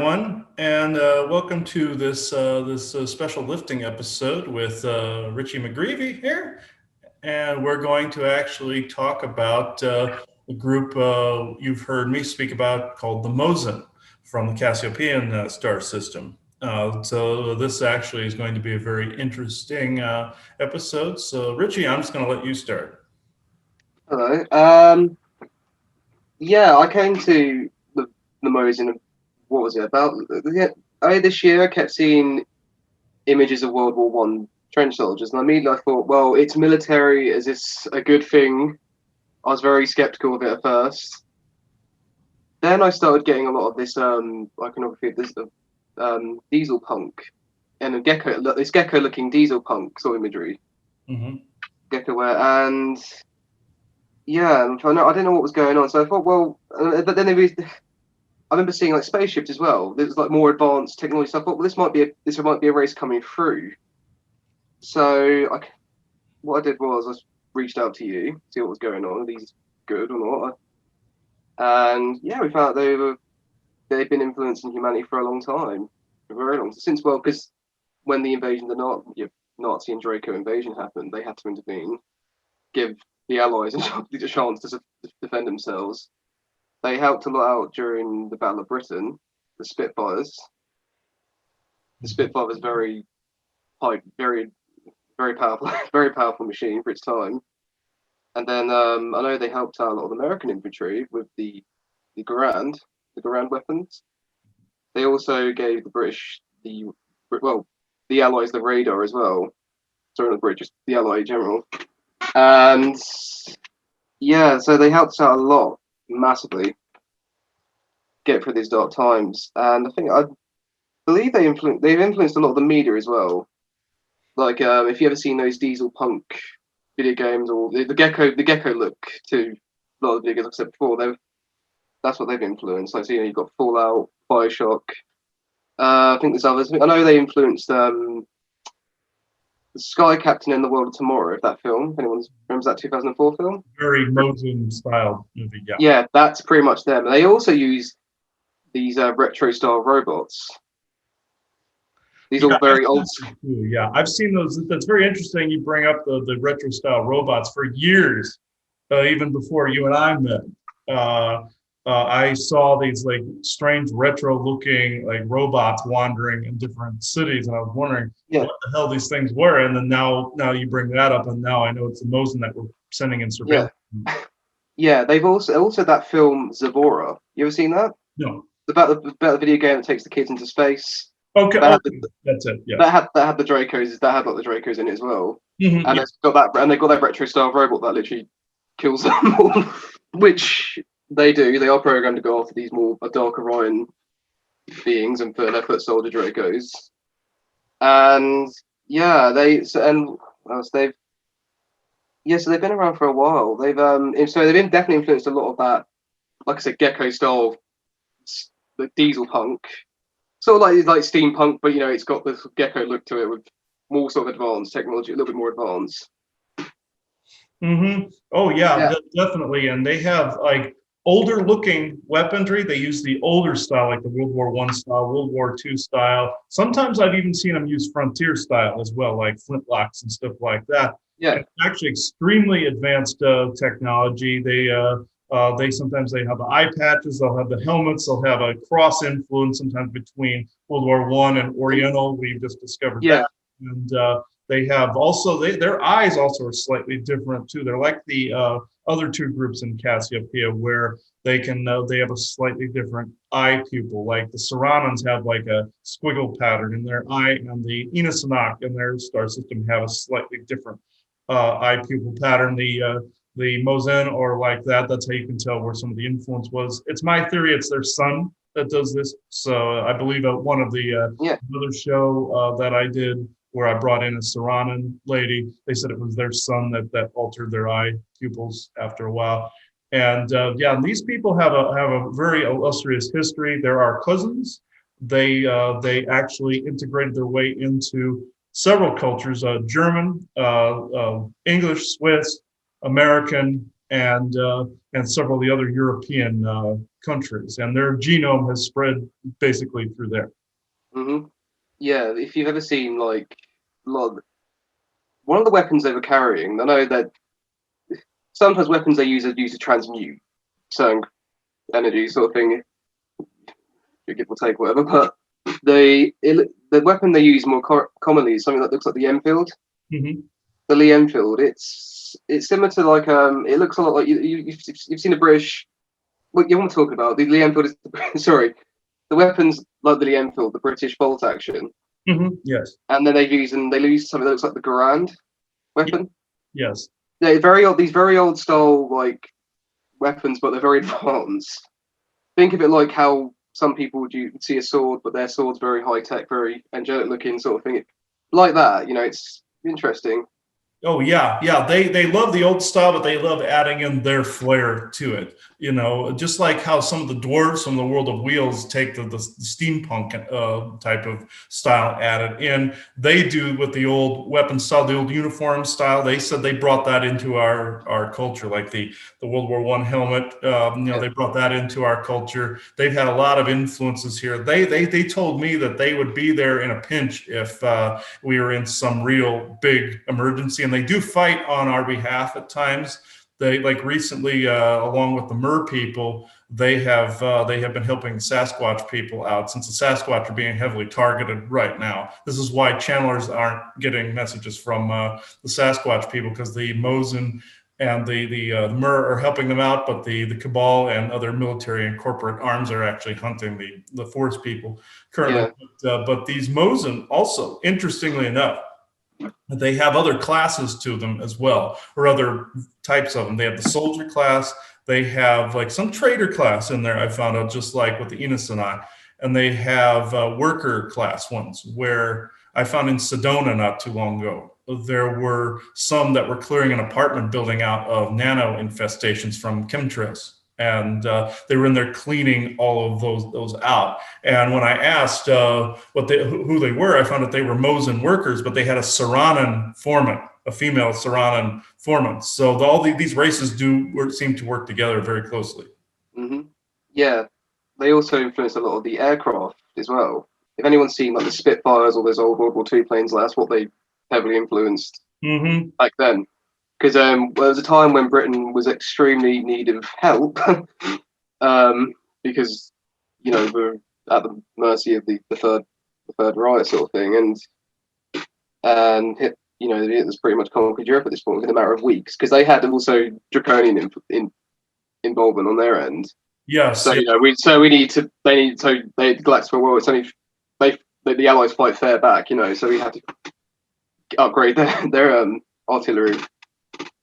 everyone, and welcome to this special lifting episode with Richie McGreevy here, and we're going to actually talk about a group you've heard me speak about called the Mosen from the Cassiopeian star system. So this actually is going to be a very interesting episode. So Richie, I'm just going to let you start. Hello. Yeah, I came to the Mosen. What was it about? Earlier this year, I kept seeing images of World War I trench soldiers, and immediately I thought, well, it's military. Is this a good thing? I was very skeptical of it at first. Then I started getting a lot of this iconography of this diesel punk and this gecko-looking diesel punk sort of imagery, Mm-hmm. gecko wear, and yeah, I didn't know what was going on, so I thought, well, but then I remember seeing like spaceships as well. There's like more advanced technology. So I thought, well, this might be a race coming through. What I did was I reached out to you, see what was going on. Are these good or not? And yeah, we found out they've been influencing humanity for a long time, a very long since because when the invasion, Nazi and Draco invasion happened, they had to intervene, give the Allies a chance to defend themselves. They helped a lot out during the Battle of Britain, the Spitfires. The Spitfire was very high, very powerful, very powerful machine for its time. And then I know they helped out a lot of American infantry with the Garand, the Garand weapons. They also gave the British the Allies the radar as well. Sorry, not the British, the Allied general. And yeah, so they helped out a lot, massively, get through these dark times. And I believe they've influenced a lot of the media as well. Like if you ever seen those diesel punk video games or the gecko look to a lot of the video games, like I said before, that's what they've influenced. Like, so, you've got Fallout, Bioshock. I think there's others. I know they influenced the Sky Captain in the World of Tomorrow. If that film, if anyone remembers that 2004 film. Very Mosen style movie, yeah. Yeah, that's pretty much them. They also use these retro style robots. These Yeah, are very old. yeah, I've seen those. That's very interesting. You bring up the retro style robots for years, even before you and I met. Uh, I saw these like strange retro looking like robots wandering in different cities, and I was wondering Yeah, what the hell these things were. And then now you bring that up, and now I know it's the Mosen that we're sending in yeah, surveillance. yeah. They've also that film Zavora. You ever seen that? No, About the video game that takes the kids into space. okay, That had okay, that's it. Yeah. that had the Dracos. That had like the Dracos in it as well. Mhm, And yeah. it's got that, and they got that retro style robot that literally kills them all. Which they do. They are programmed to go after these more Dark Orion beings and for their foot soldier Dracos. And yeah, so they've been around for a while. They've been definitely influenced a lot of that. Like I said, gecko style, the diesel punk, sort of like steampunk, but it's got this gecko look to it with more sort of advanced technology, a little bit more advanced. Oh yeah, Yeah, definitely. And they have like older looking weaponry. They use the older style, like the World War I style, World War II style. Sometimes I've even seen them use frontier style as well, like flintlocks and stuff like that. yeah, And it's actually extremely advanced technology. They sometimes they have the eye patches, they'll have the helmets, they'll have a cross influence sometimes between World War I and Oriental. We've just discovered yeah, that. And they have also their eyes also are slightly different too. They're like the other two groups in Cassiopeia where they have a slightly different eye pupil. Like the Serranans have like a squiggle pattern in their eye, and the Enosinok in their star system have a slightly different eye pupil pattern. The Mosen or like that. That's how you can tell where some of the influence was. It's my theory. It's their son that does this. So I believe one of the yeah, other show that I did where I brought in a Serranan lady. They said it was their son that altered their eye pupils after a while. And yeah, these people have a very illustrious history. There are cousins. They actually integrated their way into several cultures: German, English, Swiss, American, and several of the other European countries, and their genome has spread basically through there. Hmm. Yeah, if you've ever seen like one of the weapons they were carrying, I know that sometimes weapons they use are used to transmute certain energy, sort of thing. You give or take, whatever. But the weapon they use more commonly is something that looks like the Enfield. Hmm. The Lee Enfield. It's similar to like it looks a lot like you've seen the British. What you want to talk about? The Lee Enfield is sorry, the weapons like the Lee Enfield, the British bolt action, Hmm. Yes. and then they use something that looks like the Garand weapon. Yes. They're very old. These very old style like weapons, but they're very advanced. Think of it like how some people would see a sword, but their sword's very high tech, very angelic looking, sort of thing. Like that, it's interesting. Oh yeah, yeah. They love the old style, but they love adding in their flair to it. Just like how some of the dwarves from the World of Wheels take the steampunk type of style added in. They do with the old weapon style, the old uniform style. They said they brought that into our culture, like the World War I helmet. They brought that into our culture. They've had a lot of influences here. They told me that they would be there in a pinch if we were in some real big emergency, and they do fight on our behalf at times. They like recently, along with the Mer people, they have been helping the Sasquatch people out, since the Sasquatch are being heavily targeted right now. This is why channelers aren't getting messages from the Sasquatch people, because the Mosen and the Mer are helping them out, but the Cabal and other military and corporate arms are actually hunting the forest people currently. Yeah. But these Mosen also, interestingly enough, they have other classes to them as well, or other types of them. They have the soldier class. They have like some trader class in there, I found out, just like with the Inosanai. And they have worker class ones, where I found in Sedona not too long ago, there were some that were clearing an apartment building out of nano infestations from chemtrails. And they were in there cleaning all of those out. And when I asked who they were, I found that they were Mosen workers, but they had a Saranan foreman, a female Saranan foreman. So these races seem to work together very closely. Hmm. Yeah, they also influence a lot of the aircraft as well. If anyone's seen like the Spitfires or those old World War II planes, that's what they heavily influenced Mm-hmm. back then. Because there was a time when Britain was extremely in need of help, because we're at the mercy of the third Reich sort of thing, and it was pretty much conquered Europe at this point within a matter of weeks, because they had also draconian involvement on their end. Yes. So we need to the Galactic War. It's only the Allies fight fair back, so we had to upgrade their artillery.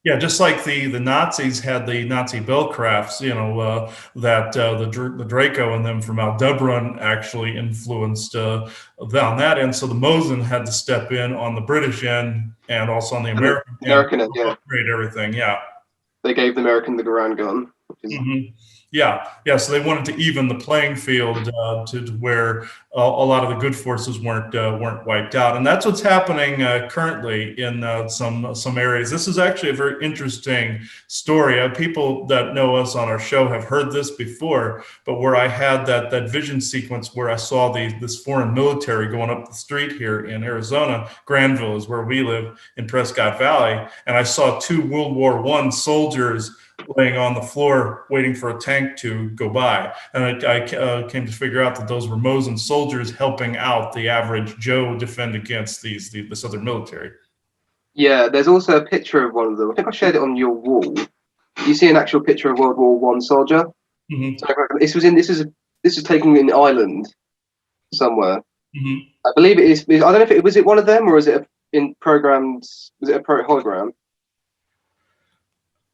Yeah, just like the Nazis had the Nazi Bellcrafts, that the Draco and them from Aldebaran actually influenced on that end. So the Mosen had to step in on the British end and also on the American end, yeah. upgrade everything. Yeah. They gave the American the Garand gun, which is Yeah. So they wanted to even the playing field to where a lot of the good forces weren't wiped out, and that's what's happening currently in some areas. This is actually a very interesting story. People that know us on our show have heard this before, but where I had that vision sequence where I saw this foreign military going up the street here in Arizona, Granville is where we live in Prescott Valley, and I saw two World War I soldiers laying on the floor waiting for a tank to go by. And I came to figure out that those were Mosen soldiers helping out the average Joe defend against this other military. Yeah, there's also a picture of one of them. I think I shared it on your wall. You see an actual picture of World War One soldier. Mm-hmm. So this is taken in Ireland somewhere. Mm-hmm. I believe it is. I don't know if it was one of them, or is it in programmed? Was it a hologram?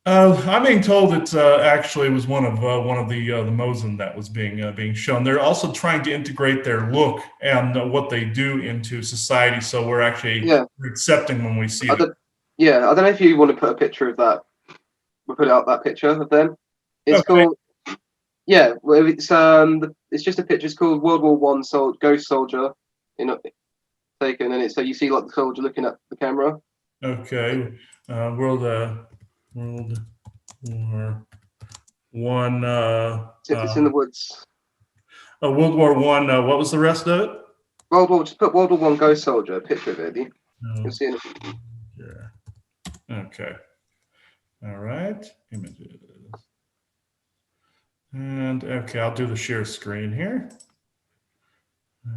I'm being told it actually was one of the Mosen that was being shown. They're also trying to integrate their look and what they do into society, so we're actually accepting when we see them. Yeah, I don't know if you want to put a picture of that. We'll put out that picture of them. It's called. Yeah, well, it's just a picture. It's called World War One Ghost Soldier, taken, and so you see like the soldier looking at the camera. Okay, World War One. It's in the woods. World War One. What was the rest of it? Just put World War One Ghost Soldier, a picture of it. You'll see it. Yeah. Okay. All right. Images. And okay, I'll do the share screen here. All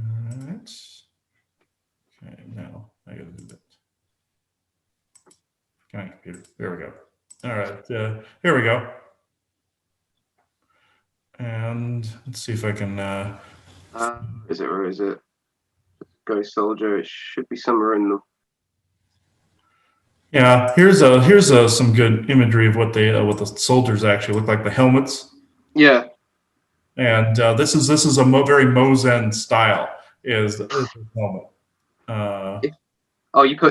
right. Okay, now I gotta do that. Come on, computer. There we go. All right, here we go. And let's see if I can. Where is it? Ghost Soldier. It should be somewhere in the. Yeah, here's some good imagery of what the soldiers actually look like. The helmets. Yeah. And this is a very Mosen style is the helmet.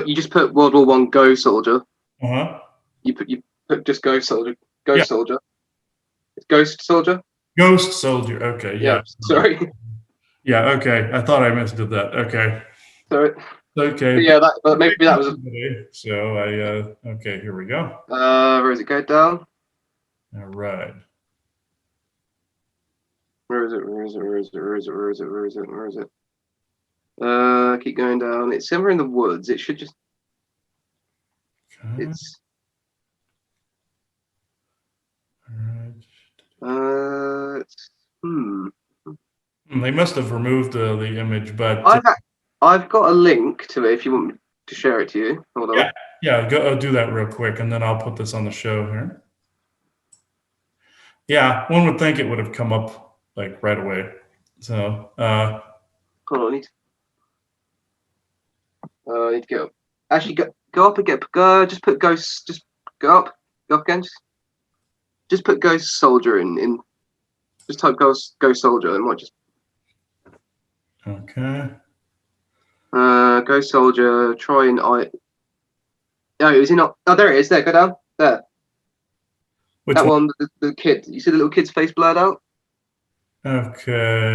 You just put World War One Ghost Soldier. Uh-huh. You put just Ghost Soldier. Ghost Yeah. Soldier. It's Ghost Soldier. Ghost Soldier. Okay. Yeah. Sorry. Yeah. Okay. I thought I misdid that. Okay. Sorry. Okay. But yeah, but maybe that was. So okay. Here we go. Where does it go down? All right. Where is it? Keep going down. It's somewhere in the woods. It should just. Okay. It's. All right. They must have removed the image, but I've got a link to it if you want me to share it to you. Hold on. Yeah. Go do that real quick, and then I'll put this on the show here. Yeah, one would think it would have come up like right away. So, hold on. I need to go. Actually, go up again. Just put Ghost. Just go up again. Just put Ghost Soldier in. Just type Ghost Soldier. It might just. Okay. Ghost Soldier. Try and I. No, is he not? Oh, there it is. There, go down. There. Which that one, the kid. You see the little kid's face blurred out? Okay.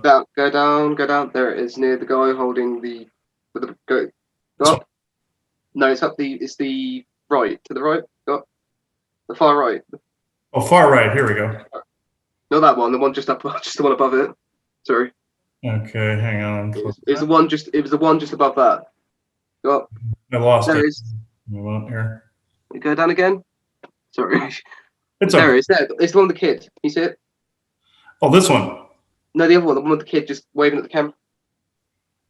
Go down. There it is, near the guy holding the. Go up. No, it's up it's the right. To the right. Go up. The far right. Oh, far right. Here we go. Not that one. The one just up. Just the one above it. Sorry. Okay, hang on. It's the one just. It was the one just above that. Go up. I lost it. There it is. Move on here. You go down again. Sorry. It's there it is. There. It's the one with the kid. Can you see it? Oh, this one. No, the other one. The one with the kid just waving at the camera.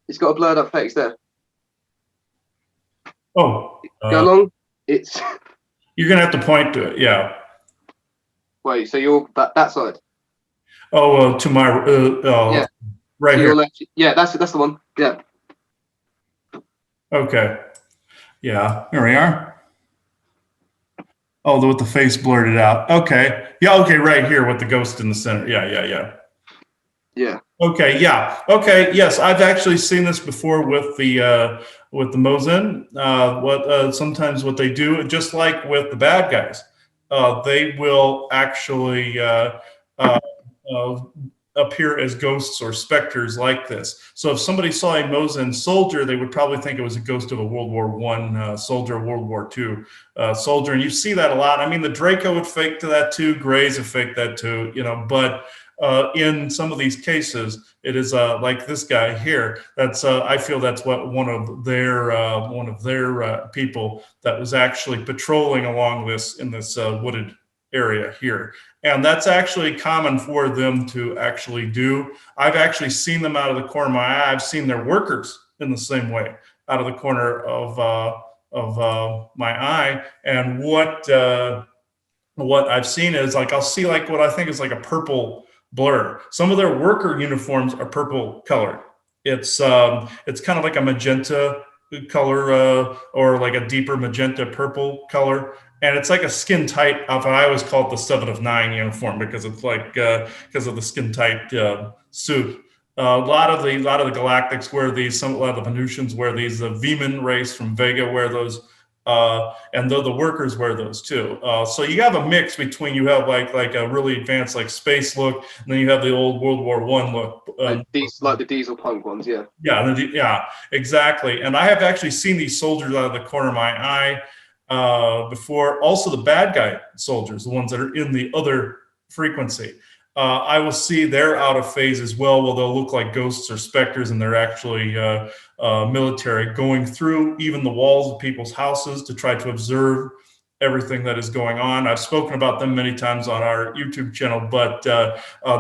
It's got a blurred up face there. Oh. Go along. It's. You're gonna have to point to it. Yeah. Wait. So you're that side. Oh, to my yeah. Right here. Left. Yeah, that's the one. Yeah. Okay. Yeah. Here we are. Oh, with the face blurred out. Okay. Yeah. Okay. Right here with the ghost in the center. Yeah. Yeah. Okay. Yeah. Okay. Yes, I've actually seen this before with the Mosen. Sometimes what they do, just like with the bad guys, they will actually appear as ghosts or specters like this. So if somebody saw a Mosen soldier, they would probably think it was a ghost of a World War I soldier, World War II soldier. And you see that a lot. I mean, the Draco would fake to that too. Greys have faked that too, but in some of these cases, it is like this guy here. That's I feel that's what one of their people that was actually patrolling along this in this wooded area here. And that's actually common for them to actually do. I've actually seen them out of the corner of my eye. I've seen their workers in the same way out of the corner of my eye. And what I've seen is like, I'll see like what I think is like a purple blur. Some of their worker uniforms are purple colored. It's kind of like a magenta color or like a deeper magenta purple color. And it's like a skin tight outfit. I always call it the 7 of 9 uniform because it's like because of the skin tight suit. A lot of the Galactics wear these. A lot of the Venusians wear these. The Veman race from Vega wear those, and the workers wear those too. So you have a mix between you have like a really advanced like space look, and then you have the old World War I look. Like the diesel punk ones, yeah. Yeah, exactly. And I have actually seen these soldiers out of the corner of my eye. before. Also, the bad guy soldiers, the ones that are in the other frequency, I will see they're out of phase as well. Well, they'll look like ghosts or specters, and they're actually military going through even the walls of people's houses to try to observe everything that is going on. I've spoken about them many times on our YouTube channel, but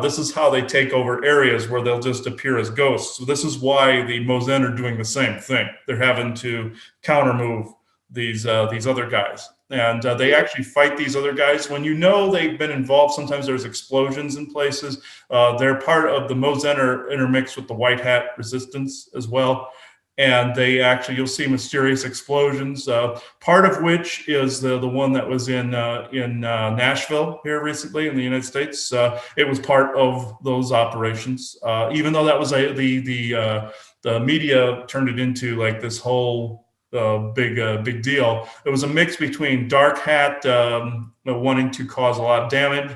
this is how they take over areas where they'll just appear as ghosts. So this is why the Mosen are doing the same thing. They're having to counter move these other guys, and they actually fight these other guys. When you know they've been involved, sometimes there's explosions in places. They're part of the Mosen are intermixed with the White Hat resistance as well. And they actually, you'll see mysterious explosions. Part of which is the one that was in Nashville here recently in the United States. It was part of those operations, even though that was the media turned it into like this whole big deal. It was a mix between Dark Hat wanting to cause a lot of damage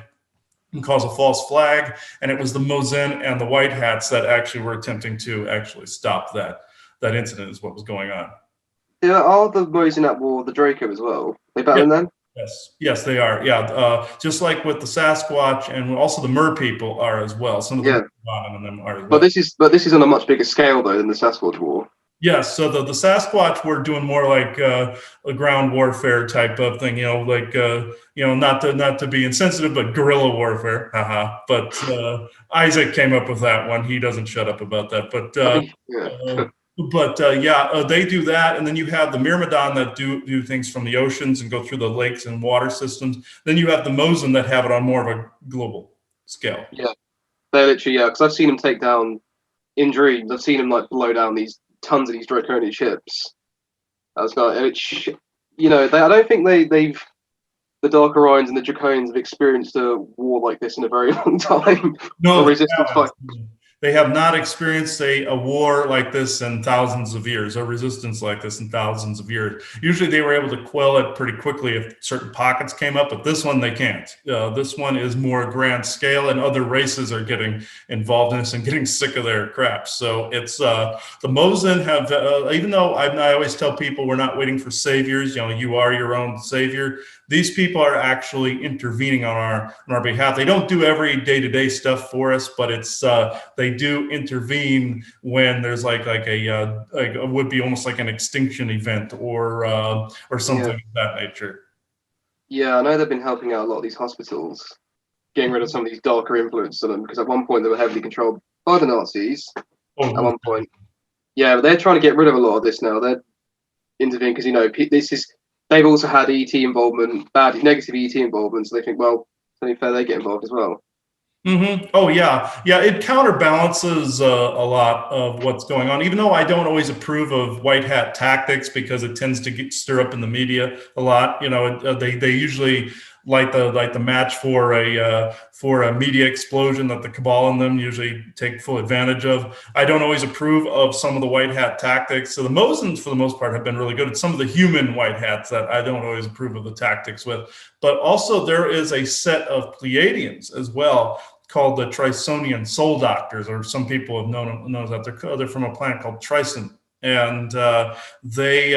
and cause a false flag, and it was the Mosen and the White Hats that actually were attempting to actually stop that incident is what was going on. Yeah, are the Mosen at war the Draco as well? They Yeah. battling them? Yes, they are. Yeah, just like with the Sasquatch, and also the Mer people are as well. Some of Yeah. them are as well. But this is on a much bigger scale though than the Sasquatch war. Yes, so the Sasquatch were doing more like a ground warfare type of thing, like not to be insensitive, but guerrilla warfare. Haha. But Isaac came up with that one. He doesn't shut up about that. They do that, and then you have the Myrmidon that do things from the oceans and go through the lakes and water systems. Then you have the Mosen that have it on more of a global scale. Yeah, they're literally because I've seen them take down in dreams. I've seen them like blow down these tons of these draconian ships. That's not, I don't think they've the Dark Orions and the Draconians have experienced a war like this in a very long time. No, a resistance fight. They have not experienced a war like this in thousands of years, or resistance like this in thousands of years. Usually they were able to quell it pretty quickly if certain pockets came up, but this one they can't. This one is more grand scale, and other races are getting involved in this and getting sick of their crap. So it's the Mosen have, even though I always tell people we're not waiting for saviors, you are your own savior. These people are actually intervening on our behalf. They don't do every day-to-day stuff for us, but it's they do intervene when there's like a would be almost like an extinction event or something of that nature. Yeah, I know they've been helping out a lot of these hospitals, getting rid of some of these darker influences on them, because at one point they were heavily controlled by the Nazis. At one point, yeah, but they're trying to get rid of a lot of this now. They're intervening because they've also had ET involvement, negative ET involvement, so they think, well, it's only fair they get involved as well. Mm-hmm. Oh yeah. It counterbalances a lot of what's going on. Even though I don't always approve of white hat tactics because it tends to stir up in the media a lot. They usually light the match for a media explosion that the cabal in them usually take full advantage of. I don't always approve of some of the white hat tactics. So the Mosens, for the most part, have been really good. It's some of the human white hats that I don't always approve of the tactics with. But also there is a set of Pleiadians as well, called the Trisonian Soul Doctors, or some people have known that they're from a planet called Trison, and they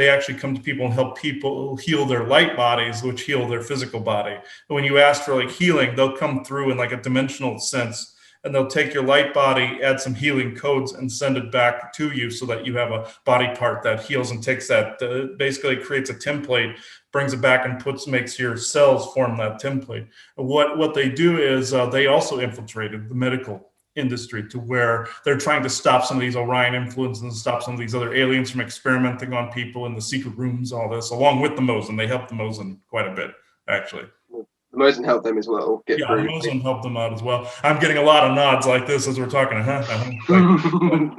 actually come to people and help people heal their light bodies, which heal their physical body. And when you ask for like healing, they'll come through in like a dimensional sense, and they'll take your light body, add some healing codes, and send it back to you so that you have a body part that heals and takes that, basically creates a template, brings it back and makes your cells form that template. What they do is they also infiltrated the medical industry to where they're trying to stop some of these Orion influences and stop some of these other aliens from experimenting on people in the secret rooms, all this, along with the Mosen. They helped the Mosen quite a bit, actually. The Mosen helped them as well. The Mosen helped them out as well. I'm getting a lot of nods like this as we're talking.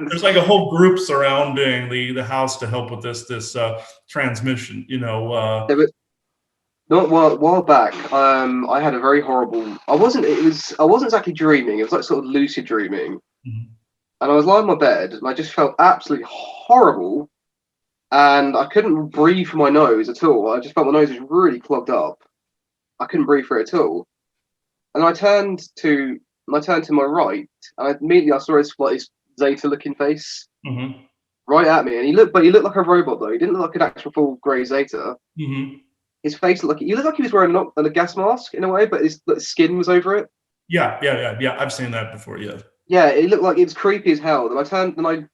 There's like a whole group surrounding the house to help with this transmission. Not a while back, I had a very horrible. I wasn't exactly dreaming. It was like sort of lucid dreaming, and I was lying in my bed, and I just felt absolutely horrible, and I couldn't breathe from my nose at all. I just felt my nose was really clogged up. I couldn't breathe through it at all, and I turned to my right, and immediately I saw this Zeta-looking face, right at me, and he looked like a robot though. He didn't look like an actual full grey Zeta. Hmm. His face looked like he looked like he was wearing a gas mask in a way, but his skin was over it. Yeah. I've seen that before. Yeah. Yeah, it looked like it was creepy as hell. Then I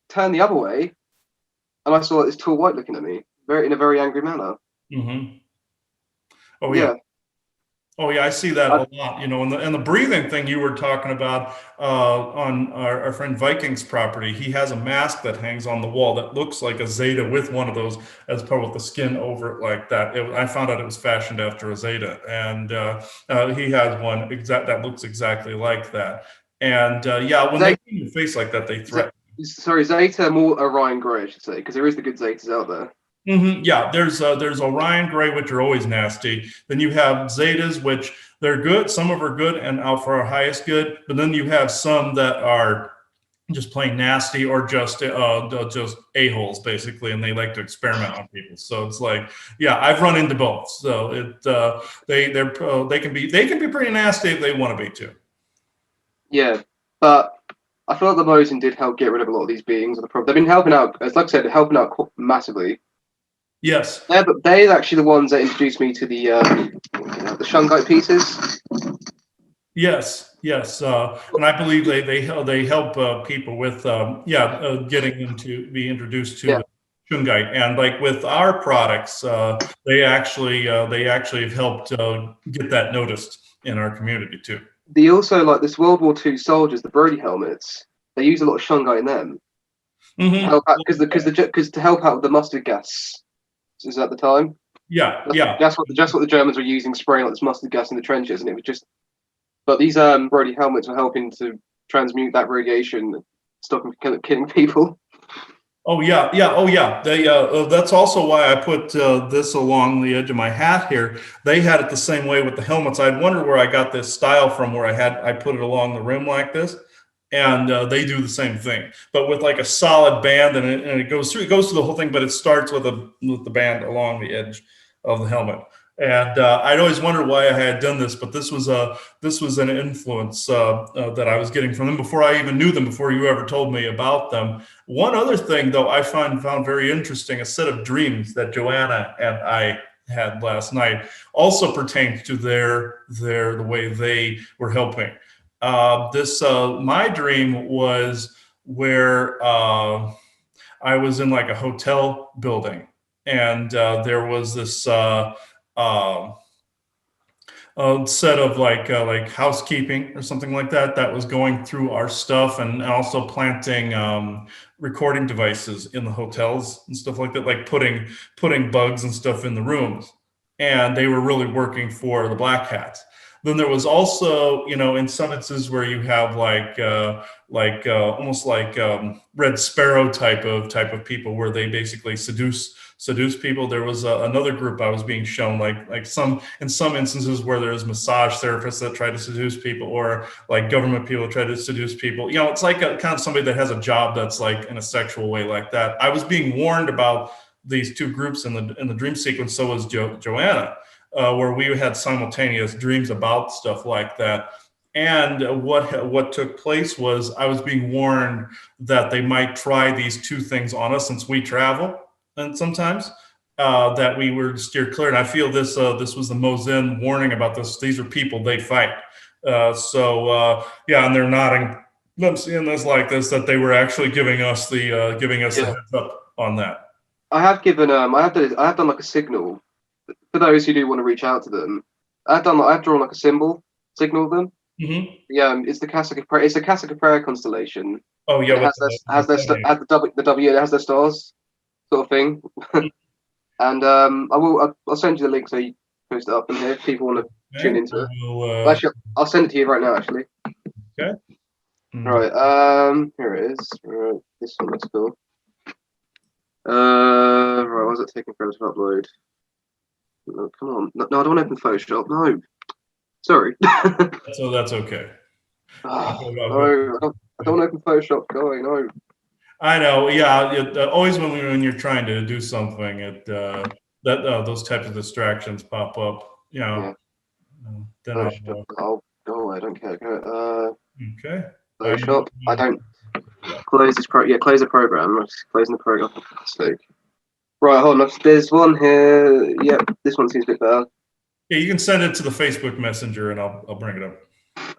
turned the other way, and I saw like, this tall white looking at me, in a very angry manner. Hmm. Oh yeah. Yeah, Oh yeah, I see that I, a lot, and the breathing thing you were talking about on our friend Viking's property. He has a mask that hangs on the wall that looks like a Zeta with one of those as part with the skin over it like that. I found out it was fashioned after a Zeta, and he has one that looks exactly like that. And yeah, when they Zeta, see your face like that, they threaten. sorry, Zeta more Orion Grey, I should say, because there is the good Zetas out there. Yeah, there's Orion Gray, which are always nasty. Then you have Zetas, which they're good. Some of them are good and out for our highest good. But then you have some that are just plain nasty or just a-holes basically, and they like to experiment on people. So it's like, yeah, I've run into both. So they can be pretty nasty if they want to be too. Yeah, but I feel like the Mosen did help get rid of a lot of these beings. Of the problem. They've been helping out, as like I said, helping out massively. Yes. They're actually the ones that introduced me to the Shungite pieces. Yes, and I believe they help people with getting them to be introduced Yeah, to Shungite, and like with our products, they actually have helped get that noticed in our community too. they also like this World War II soldiers, the Brody helmets. They use a lot of Shungite in them to Hmm. help out because to help out with the mustard gas is at the time. Yeah. Just what the Germans were using, spraying like this mustard gas in the trenches, and it was just. But these Brody helmets were helping to transmute that radiation, stop them from killing people. Oh yeah. That's also why I put this along the edge of my hat here. They had it the same way with the helmets. I'd wonder where I got this style from, where I put it along the rim like this, and they do the same thing, but with like a solid band, and it goes through the whole thing, but it starts with the band along the edge of the helmet. And I'd always wondered why I had done this, but this was an influence that I was getting from them before I even knew them, before you ever told me about them. One other thing, though, I found very interesting, a set of dreams that Joanna and I had last night also pertained to the way they were helping. This My dream was where I was in like a hotel building, and there was this uh, set of like housekeeping or something like that was going through our stuff, and also planting recording devices in the hotels and stuff like that, like putting bugs and stuff in the rooms, and they were really working for the black hats. Then there was also, in some instances where you have almost like Red Sparrow type of people, where they basically seduce people. There was another group I was being shown, like in some instances where there's massage therapists that try to seduce people, or like government people try to seduce people. It's like a kind of somebody that has a job that's like in a sexual way like that. I was being warned about these two groups in the dream sequence. So was Joanna, where we had simultaneous dreams about stuff like that. And what took place was I was being warned that they might try these two things on us, since we travel, and sometimes that we were steered clear. And I feel this was the Mosen warning about this. These are people, they fight. Yeah, and they're nodding. I'm seeing this like this, that they were actually giving us the Yeah, heads up on that. I have done like a signal for those who do want to reach out to them. I've drawn like a symbol signal them. Hmm. Yeah, it's the Cassock Prayer. It's a Cassock Prayer constellation. Oh yeah, And it with has the W. It has their stars, sort of thing. And I'll send you the link so you post it up in here if people want to tune okay. into it. I will, Well, actually, I'll send it to you right now. Actually, okay. Mm. right. Here it is. Right, this one looks cool. Right. Why is it taking forever to upload? No, come on. No, I don't want to open Photoshop. No. Sorry. So that's okay. No, I don't want to open Photoshop. Going. No. I know. Yeah. Always when you're trying to do something, those types of distractions pop up. Yeah. Then Photoshop. I'll go away. I don't care. Go. okay. Photoshop. I don't. Close this close the program. I'm just closing the program for fuck's sake. Right, hold on. There's one here. Yep, this one seems a bit better. Yeah, you can send it to the Facebook Messenger, and I'll bring it up.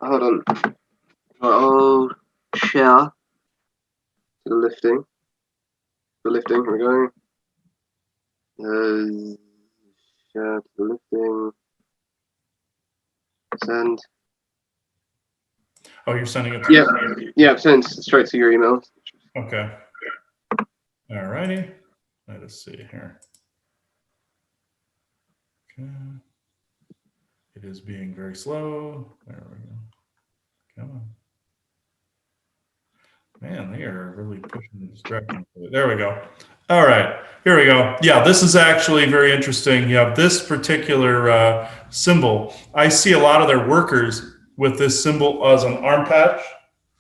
Hold on. Right, I'll share to the lifting. The lifting. Here we go. Share to the lifting. Send. Oh, you're sending it? Yeah, send straight to your email. Okay. All righty. Let us see here. Okay. It is being very slow. There we go. Come on. Man, they are really pushing the distraction. There we go. All right, here we go. Yeah, this is actually very interesting. You have this particular symbol. I see a lot of their workers with this symbol as an arm patch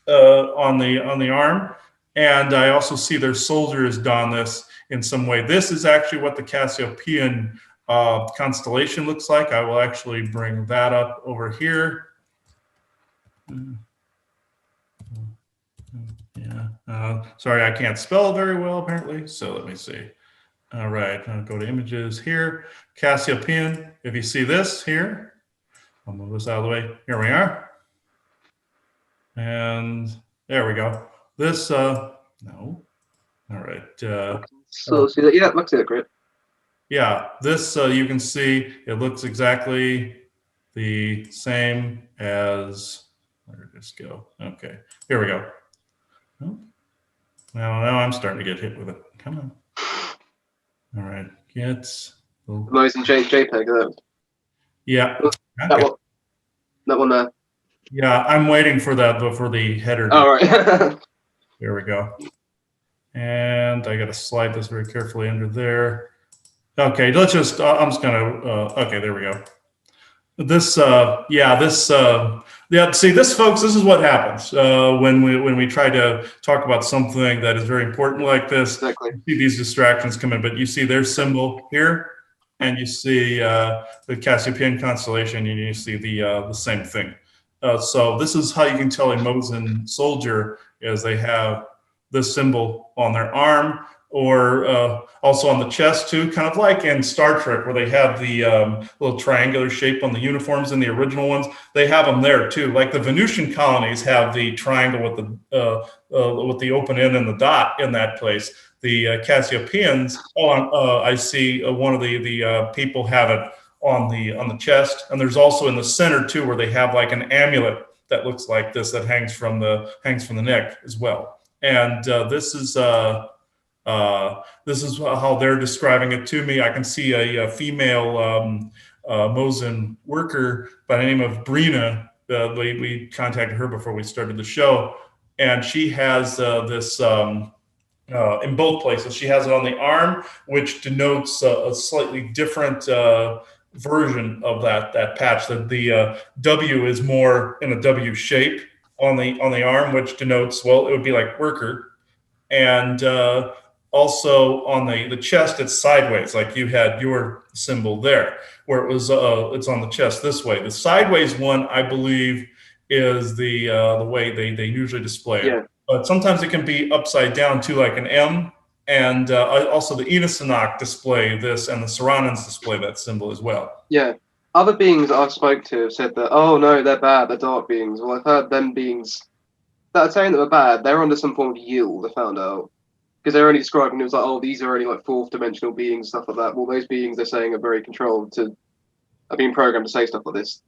on the arm, and I also see their soldiers don this in some way. This is actually what the Cassiopeian constellation looks like. I will actually bring that up over here. Yeah, sorry, I can't spell very well apparently. So let me see. All right, I'll go to images here. Cassiopeian, if you see this here, I'll move this out of the way. Here we are. And there we go. This, no. All right. So see that? Yeah, looks like great. Yeah, this you can see it looks exactly the same as, where did this go? Okay, here we go. Oh. Now I'm starting to get hit with it. Come on. All right, get Mosen JPEG. That. Yeah. That Okay. one. That one there. Yeah, I'm waiting for that before the header. All right. There we go. And I got to slide this very carefully under there. Okay, let's just, I'm just going to, okay, there we go. This, yeah, see this, folks, this is what happens when we try to talk about something that is very important like this. Exactly. You see these distractions come in, but you see their symbol here, and you see the Cassiopeian constellation, and you see the same thing. So this is how you can tell a Mosen soldier is they have this symbol on their arm, or also on the chest too, kind of like in Star Trek where they have the little triangular shape on the uniforms in the original ones. They have them there too. Like the Venusian colonies have the triangle with the open end and the dot in that place. The Cassiopeians, I see one of the people have it on the chest, and there's also in the center too where they have like an amulet that looks like this that hangs from the neck as well. And this is how they're describing it to me. I can see a female Mosen worker by the name of Brina. We contacted her before we started the show, and she has this in both places. She has it on the arm, which denotes a slightly different version of that patch. That the W is more in a W shape on the arm, which denotes, well, it would be like worker. And also on the chest, it's sideways, like you had your symbol there, where it was it's on the chest this way. The sideways one, I believe, is the way they usually display it. Yeah. But sometimes it can be upside down too, like an M. And also the Enosinach display this, and the Saranans display that symbol as well. Yeah. Other beings I've spoke to have said that, oh no, they're bad, they're dark beings. Well, I've heard them beings that are saying that they're bad, they're under some form of yield, I found out. Because they're only describing it as like, oh, these are only like fourth dimensional beings, stuff like that. Well, those beings they're saying are very controlled are being programmed to say stuff like this.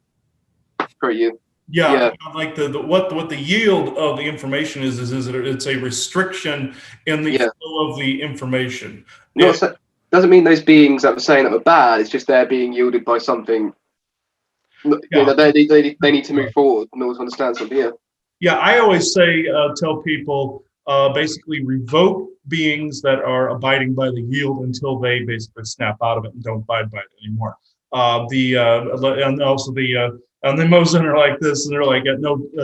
Pretty you. Yeah, like what the yield of the information is that it's a restriction in the flow of the information. Doesn't mean those beings that were saying that were bad. It's just they're being yielded by something. You know, they need to move forward in order to understand something. Yeah. Yeah, I always tell people basically revoke beings that are abiding by the yield until they basically snap out of it and don't abide by it anymore. And also and the Mosen are like this, and they're like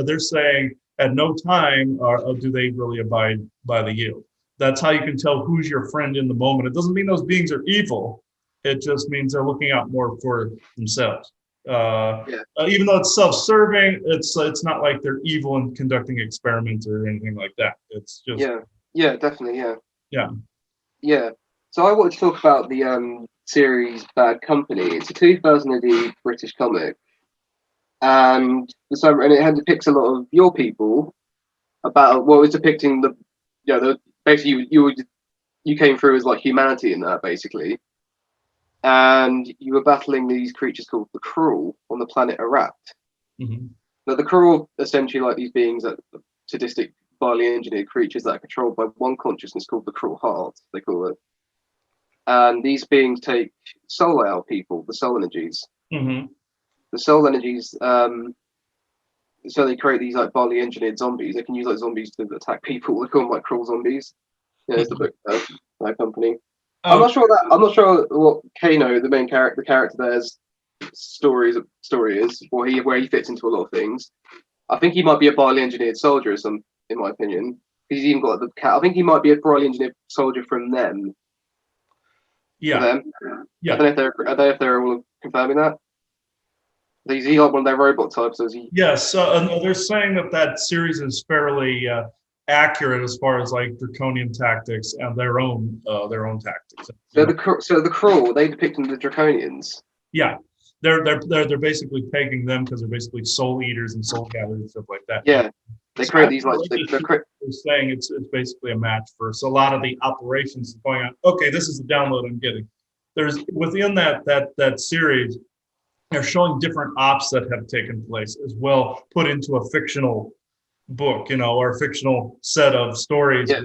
they're saying at no time do they really abide by the yield. That's how you can tell who's your friend in the moment. It doesn't mean those beings are evil. It just means they're looking out more for themselves. Yeah. Even though it's self-serving, it's not like they're evil and conducting experiments or anything like that. It's just Yeah. Yeah. Definitely. Yeah. yeah. Yeah. So I want to talk about the series Bad Company. It's a 2000 AD British comic, and and it depicts a lot of your people about what was depicting the, basically you came through as like humanity in that basically, and you were battling these creatures called the Cruel on the planet Arat. Hmm. Now the Cruel essentially like these beings that sadistic, barely engineered creatures that are controlled by one consciousness called the Cruel Heart. They call it, and these beings take soul out of people, the soul energies. Hmm. The soul energies, so they create these like barely engineered zombies. They can use like zombies to attack people. They call them like cruel zombies. Yeah, it's the book, my company. Oh, I'm not sure what Kano, the main character, the character there's story is, or where he fits into a lot of things. I think he might be a barely engineered soldier, or some, in my opinion. He's even got the cat. I think he might be a barely engineered soldier from them. For yeah, them, I yeah. don't know if they're all confirming that. Is he like one of their robot types? Or is he? Yes, no, they're saying that that series is fairly accurate as far as like draconian tactics and their own tactics. You know, So the Crawl, they depicting the Draconians. yeah, they're basically pegging them because they're basically soul eaters and soul gatherers and stuff like that. Yeah. Yeah, they So I create these like like this. they're They're saying it's basically a match for so a lot of the operations going on. Okay, this is the download I'm getting. There's within that series, they're showing different ops that have taken place as well, put into a fictional book, or a fictional set of stories. yeah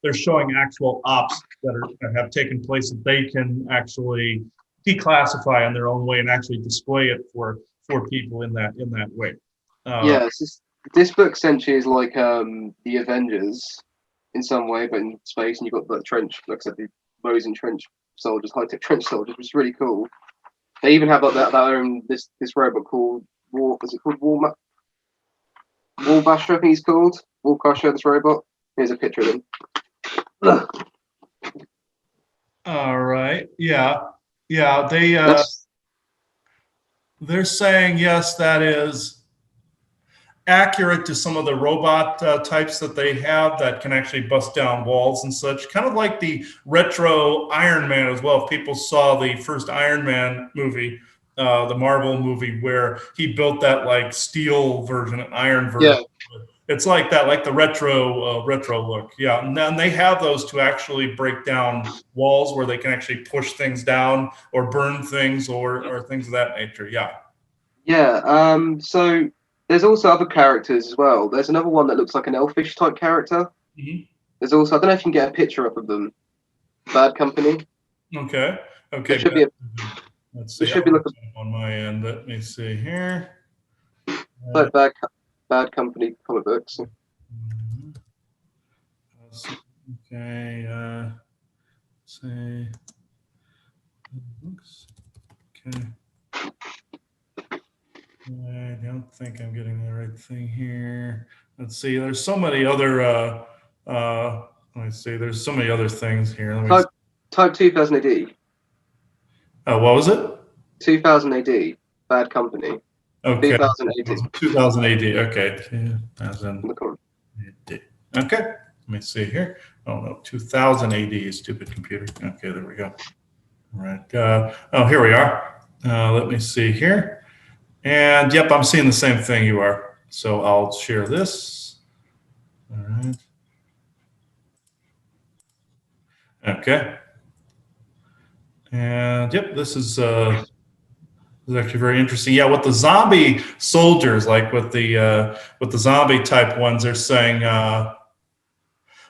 They're showing actual ops that have taken place that they can actually declassify in their own way and actually display it for people in that way. Uh, yeah. This book essentially is like the Avengers in some way, but in space, and you've got the trench, like I said, the Mosen trench soldiers, high tech trench soldiers, which is really cool. They even have like that own this robot called War. Is it called Wall Basher? I think he's called Wall Crusher. This robot. Here's a picture of him. all right, yeah, yeah. That's They're saying yes, that is accurate to some of the robot types that they have that can actually bust down walls and such. Kind of like the retro Iron Man as well. If people saw the first Iron Man movie, the Marvel movie, where he built that like steel version, an iron version. yeah It's like that, like the retro look. Yeah, and then they have those to actually break down walls where they can actually push things down or burn things or things of that nature. Yeah. yeah. So there's also other characters as well. There's another one that looks like an elfish type character. Mhm. There's also, I don't know if you can get a picture up of them. Bad Company. Okay. There Okay. should be a Let's there see. should I'm be like a on my end. Let me see here. Uh, like Bad Company comic books. okay. Say. Oops. Okay. I don't think I'm getting the right thing here. Let's see. There's so many other. Let me see. There's so many other things here. Let me. See. Type 2000 AD. What was it? 2000 AD. Bad Company. Okay. 2000 AD. 2000 AD. Okay. 2000 Look on. AD. Okay. Let me see here. Oh no, 2000 AD. Stupid computer. Okay, there we go. All right. Oh, here we are. Let me see here. And yep, I'm seeing the same thing you are. So I'll share this. All right. Okay. And yep, this is actually very interesting. Yeah, with the zombie soldiers, like with the zombie type ones, they're saying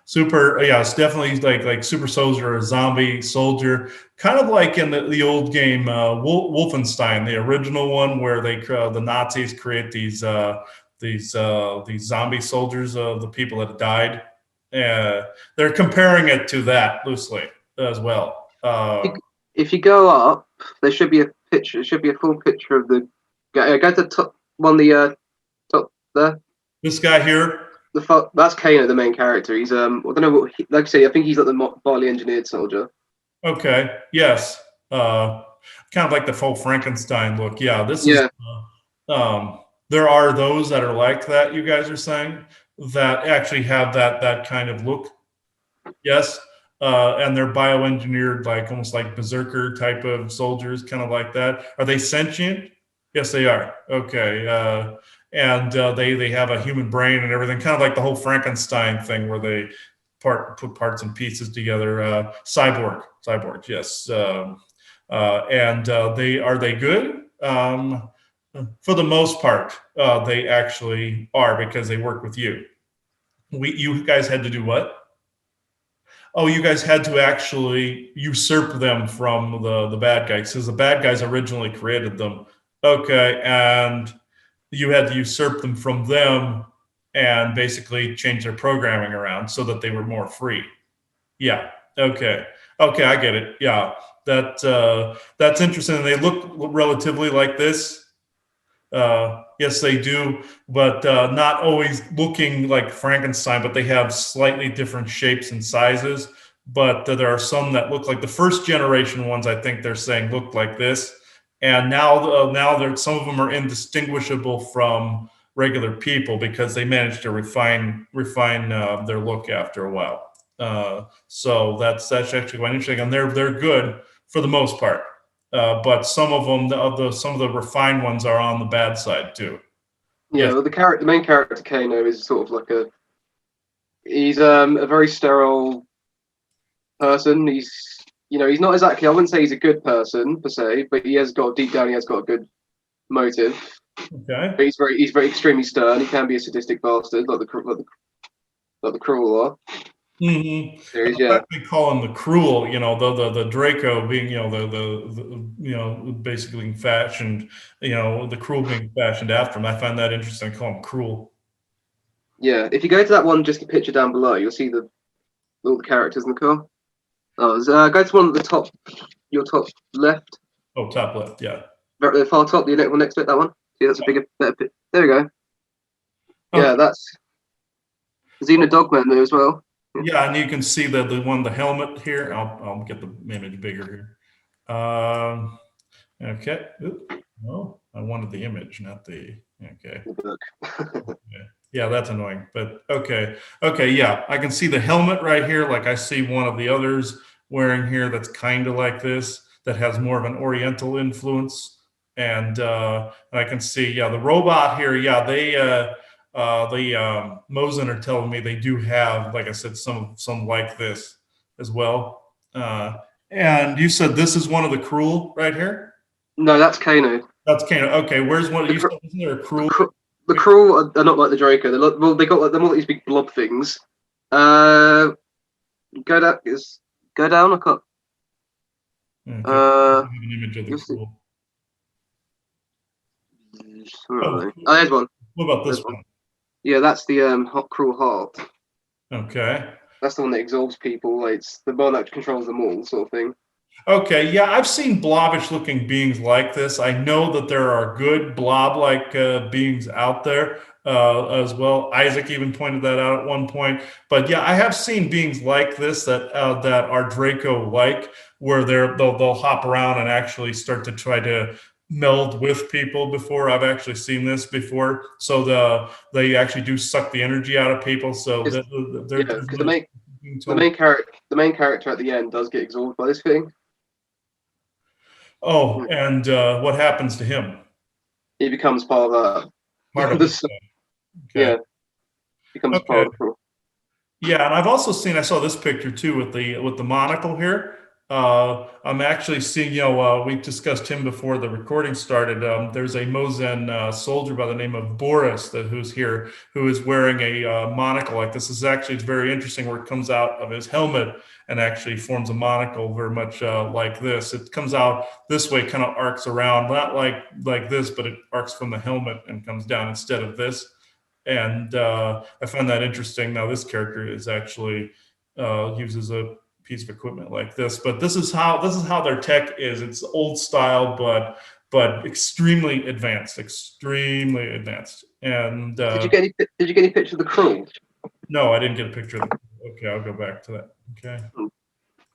super. Yeah, it's definitely like super soldier or zombie soldier, kind of like in the old game Wolfenstein, the original one where the Nazis create these zombie soldiers of the people that died. They're comparing it to that loosely as well. If you go up, there should be a picture. There should be a full picture of the. Go to the top one. The top there. This guy here. That's Kano, the main character. He's I don't know like I say. I think he's like the barely engineered soldier. Okay. Yes. kind of like the full Frankenstein look. Yeah, this is. Yeah, There are those that are like that. You guys are saying that actually have that kind of look. Yes, and they're bioengineered, like almost like berserker type of soldiers, kind of like that. Are they sentient? Yes, they are. Okay, and they have a human brain and everything, kind of like the whole Frankenstein thing, where they put parts and pieces together. Cyborgs. Yes, and they good? For the most part, they actually are because they work with you. You guys had to do what? Oh, you guys had to actually usurp them from the bad guys because the bad guys originally created them. Okay, and you had to usurp them from them and basically change their programming around so that they were more free. Yeah. Okay. Okay, I get it. Yeah. That's interesting. They look relatively like this. Yes, they do, but not always looking like Frankenstein, but they have slightly different shapes and sizes. But there are some that look like the first generation ones. I think they're saying look like this, and now some of them are indistinguishable from regular people because they managed to refine their look after a while. So that's actually quite interesting, and they're good for the most part. But some of them, some of the refined ones, are on the bad side too. yeah. Yes. Well, the main character Kano is sort of like he's a very sterile person. He's not exactly. I wouldn't say he's a good person per se, but he has got deep down. He has got a good motive. Okay. But he's very extremely stern. He can be a sadistic bastard, like the cruel are. Mm-hmm. And Series, the yeah, fact they call him the cruel, the Draco being, basically being fashioned, the cruel being fashioned after him. I find that interesting. I call him cruel. yeah. If you go to that one, just the picture down below, you'll see all the characters in the car. Oh, go to one at the top, your top left, Oh, top left. Yeah. the far top, the next bit, that one. See, that's a bigger, better bit. There we go. Yeah, Okay. that's Xena Dogman there as well. Yeah, and you can see the helmet here. I'll get the image bigger here. Okay. Oop. No, I wanted the image, not the. Okay. The book. Yeah, that's annoying. But okay. Okay, yeah. I can see the helmet right here. Like I see one of the others wearing here that's kind of like this, that has more of an oriental influence. And I can see, yeah, the robot here, yeah, the Mosen are telling me they do have, like I said, some like this as well. And you said this is one of the cruel right here? No, that's Kano. That's kind of okay. Where's one? The, You cr- said, isn't there a the, cruel? cr- the cruel are not like the Draco. Well, they got like they're more like these big blob things. Uh, go down. Go down. I can't. Okay, Uh, I have an image of the you'll see. cruel. Where are Oh, they? Oh, there's one. what about There's this one. one? Yeah, that's the hot cruel heart. Okay. That's the one that absorbs people. Like, it's the one that controls them all, sort of thing. Okay, yeah, I've seen blobbish looking beings like this. I know that there are good blob like beings out there as well. Isaac even pointed that out at one point. But yeah, I have seen beings like this that are Draco like, where they'll hop around and actually start to try to meld with people before. I've actually seen this before. So they actually do suck the energy out of people. So Yeah, there's because much the main character at the end does get absorbed by this thing. Oh, and what happens to him? He becomes part of Part of the Okay. yeah, becomes Okay. part of the crew. Yeah, and I've also seen. I saw this picture too with the monocle here. I'm actually seeing. We discussed him before the recording started. There's a Mosen soldier by the name of Boris who's here, who is wearing a monocle like this. It's very interesting where it comes out of his helmet and actually forms a monocle, very much like this. It comes out this way, kind of arcs around, not like this, but it arcs from the helmet and comes down instead of this. And I find that interesting. Now, this character is actually uses a piece of equipment like this, but this is how their tech is. It's old style, but extremely advanced, extremely advanced. And Did you get any picture of the crew? no, I didn't get a picture of the. Okay, I'll go back to that. Okay,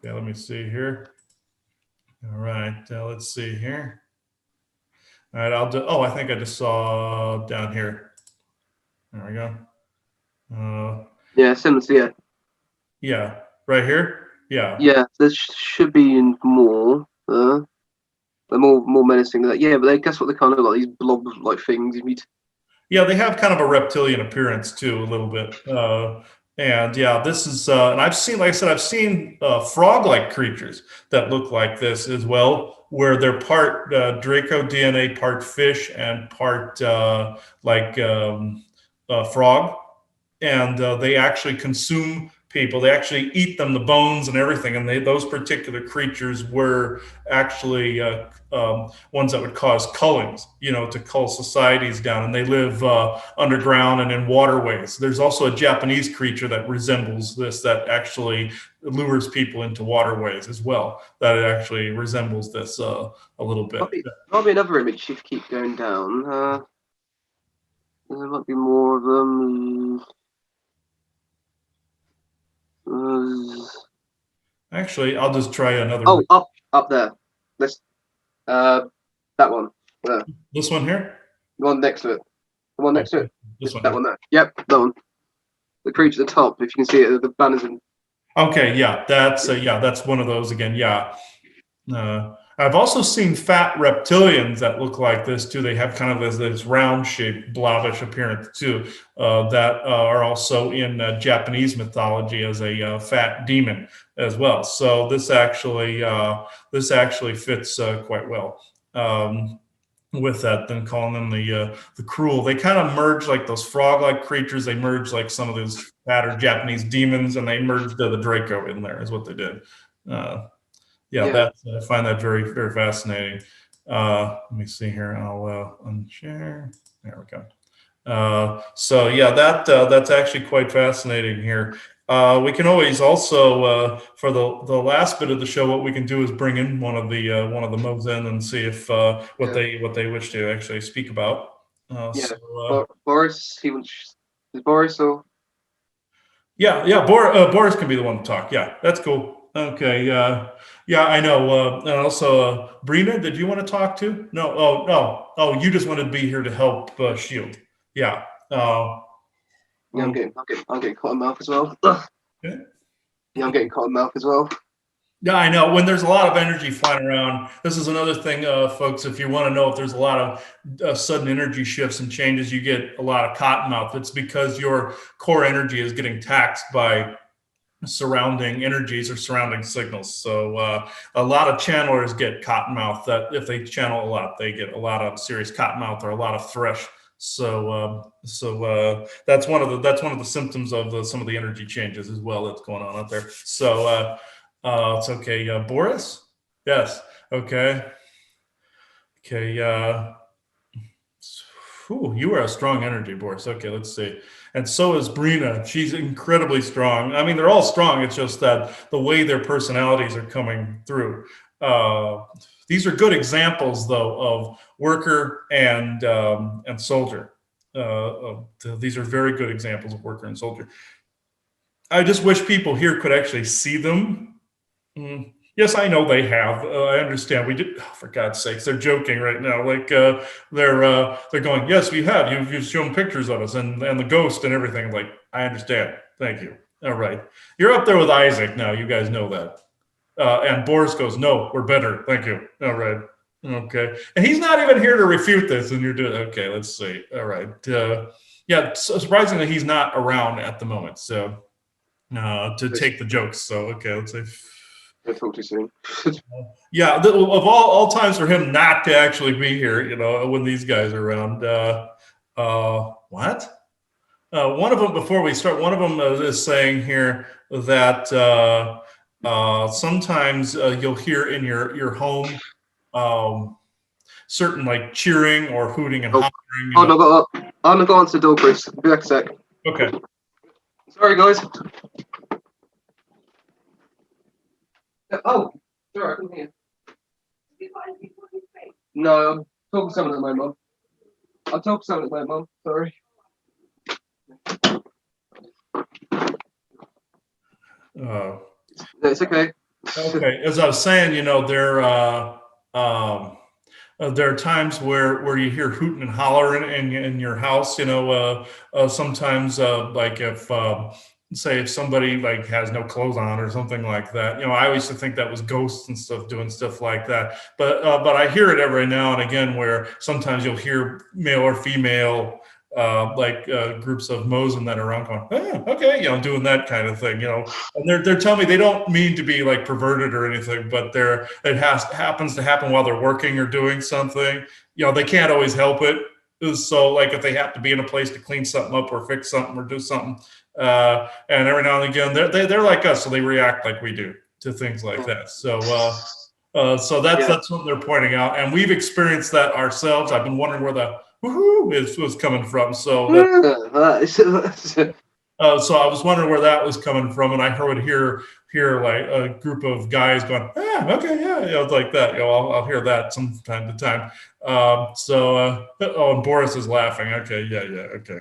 yeah, let me see here. All right, let's see here. All right, I'll do. Oh, I think I just saw down here. There we go. Uh, Yeah, similar to yeah. yeah, right here. Yeah, Yeah, there should be more. They're more menacing than that. Yeah, but they guess what? They kind of like these blob like things. You meet. yeah, they have kind of a reptilian appearance too, a little bit. And yeah, this is, and I've seen, like I said, I've seen frog-like creatures that look like this as well, where they're part Draco DNA, part fish, and part like frog, and they actually consume people. They actually eat them, the bones and everything. And those particular creatures were actually ones that would cause cullings, to cull societies down. And they live underground and in waterways. There's also a Japanese creature that resembles this that actually lures people into waterways as well. That it actually resembles this a little bit. Might be another image if you keep going down. There might be more of them. Actually, I'll just try another. Oh, up there. Let's that one. There. This one here? The one next to it. The one next to it. This one. That one there. Yep, that one. The creature at the top, if you can see it, the banners in. Okay, yeah, that's one of those again. Yeah, I've also seen fat reptilians that look like this too. They have kind of this round-shaped, blobbish appearance too. That are also in Japanese mythology as a fat demon as well. So this actually fits quite well. With that, then calling them the cruel. They kind of merge like those frog-like creatures. They merge like some of those fatter Japanese demons, and they merged the Draco in there. Is what they did. Yeah. I find that very very fascinating. Let me see here. I'll unshare. There we go. So yeah, that's actually quite fascinating here. We can always also for the last bit of the show, what we can do is bring in one of the Mosen and see if what they wish to actually speak about. Boris, is Boris or? Yeah. Boris can be the one to talk. Yeah, that's cool. Okay. Yeah, I know. And also, Brina, did you want to talk too? No. Oh, no. Oh, you just wanted to be here to help Shield. Yeah. Yeah, I'm getting cotton mouth as well. Okay. Yeah, I'm getting cotton mouth as well. Yeah, I know. When there's a lot of energy flying around, this is another thing, folks. If you want to know if there's a lot of sudden energy shifts and changes, you get a lot of cottonmouth. It's because your core energy is getting taxed by surrounding energies or surrounding signals. So a lot of channelers get cottonmouth. That if they channel a lot, they get a lot of serious cottonmouth or a lot of thresh. So that's one of the symptoms of some of the energy changes as well that's going on out there. So it's okay. Boris? Yes. Okay. Okay. You are a strong energy, Boris. Okay, let's see. And so is Brina. She's incredibly strong. I mean, they're all strong. It's just that the way their personalities are coming through. These are good examples, though, of worker and soldier. These are very good examples of worker and soldier. I just wish people here could actually see them. Yes, I know they have. I understand. We did. Oh, for God's sakes, they're joking right now. Like they're going. Yes, we have. You've shown pictures of us and the ghost and everything. Like I understand. Thank you. All right, you're up there with Isaac now. You guys know that. And Boris goes, no, we're better. Thank you. All right. Okay. And he's not even here to refute this. And you're doing okay. Let's see. All right. Yeah. Surprisingly, he's not around at the moment. So to take the jokes. So okay. Let's say. I'll talk to you soon. Yeah, of all times for him not to actually be here, when these guys are around. What? One of them, before we start, one of them is saying here that sometimes you'll hear in your home certain like cheering or hooting and hollering. I'm gonna go answer the door, Chris. Be back a sec. Okay. Sorry, guys. Oh, sorry, I couldn't hear. No, I'm talking to someone at my mum. I'm talking to someone at my mum. Sorry. Uh, No, it's okay. Okay, as I was saying, um, there are times where you hear hooting and hollering in your house. Sometimes like if say if somebody like has no clothes on or something like that. I always used to think that was ghosts and stuff doing stuff like that. But I hear it every now and again where sometimes you'll hear male or female. Groups of Mosen that are around going, okay, doing that kind of thing, and they're telling me they don't mean to be like perverted or anything, but happens to happen while they're working or doing something. They can't always help it. So like if they have to be in a place to clean something up or fix something or do something, and every now and again they're like us, so they react like we do to things like that. So that's Yeah. that's what they're pointing out, and we've experienced that ourselves. I've been wondering where the woohoo was coming from. So I was wondering where that was coming from, and I would hear like a group of guys going, okay, yeah, like that. I'll hear that from time to time. And Boris is laughing. Okay, yeah, okay.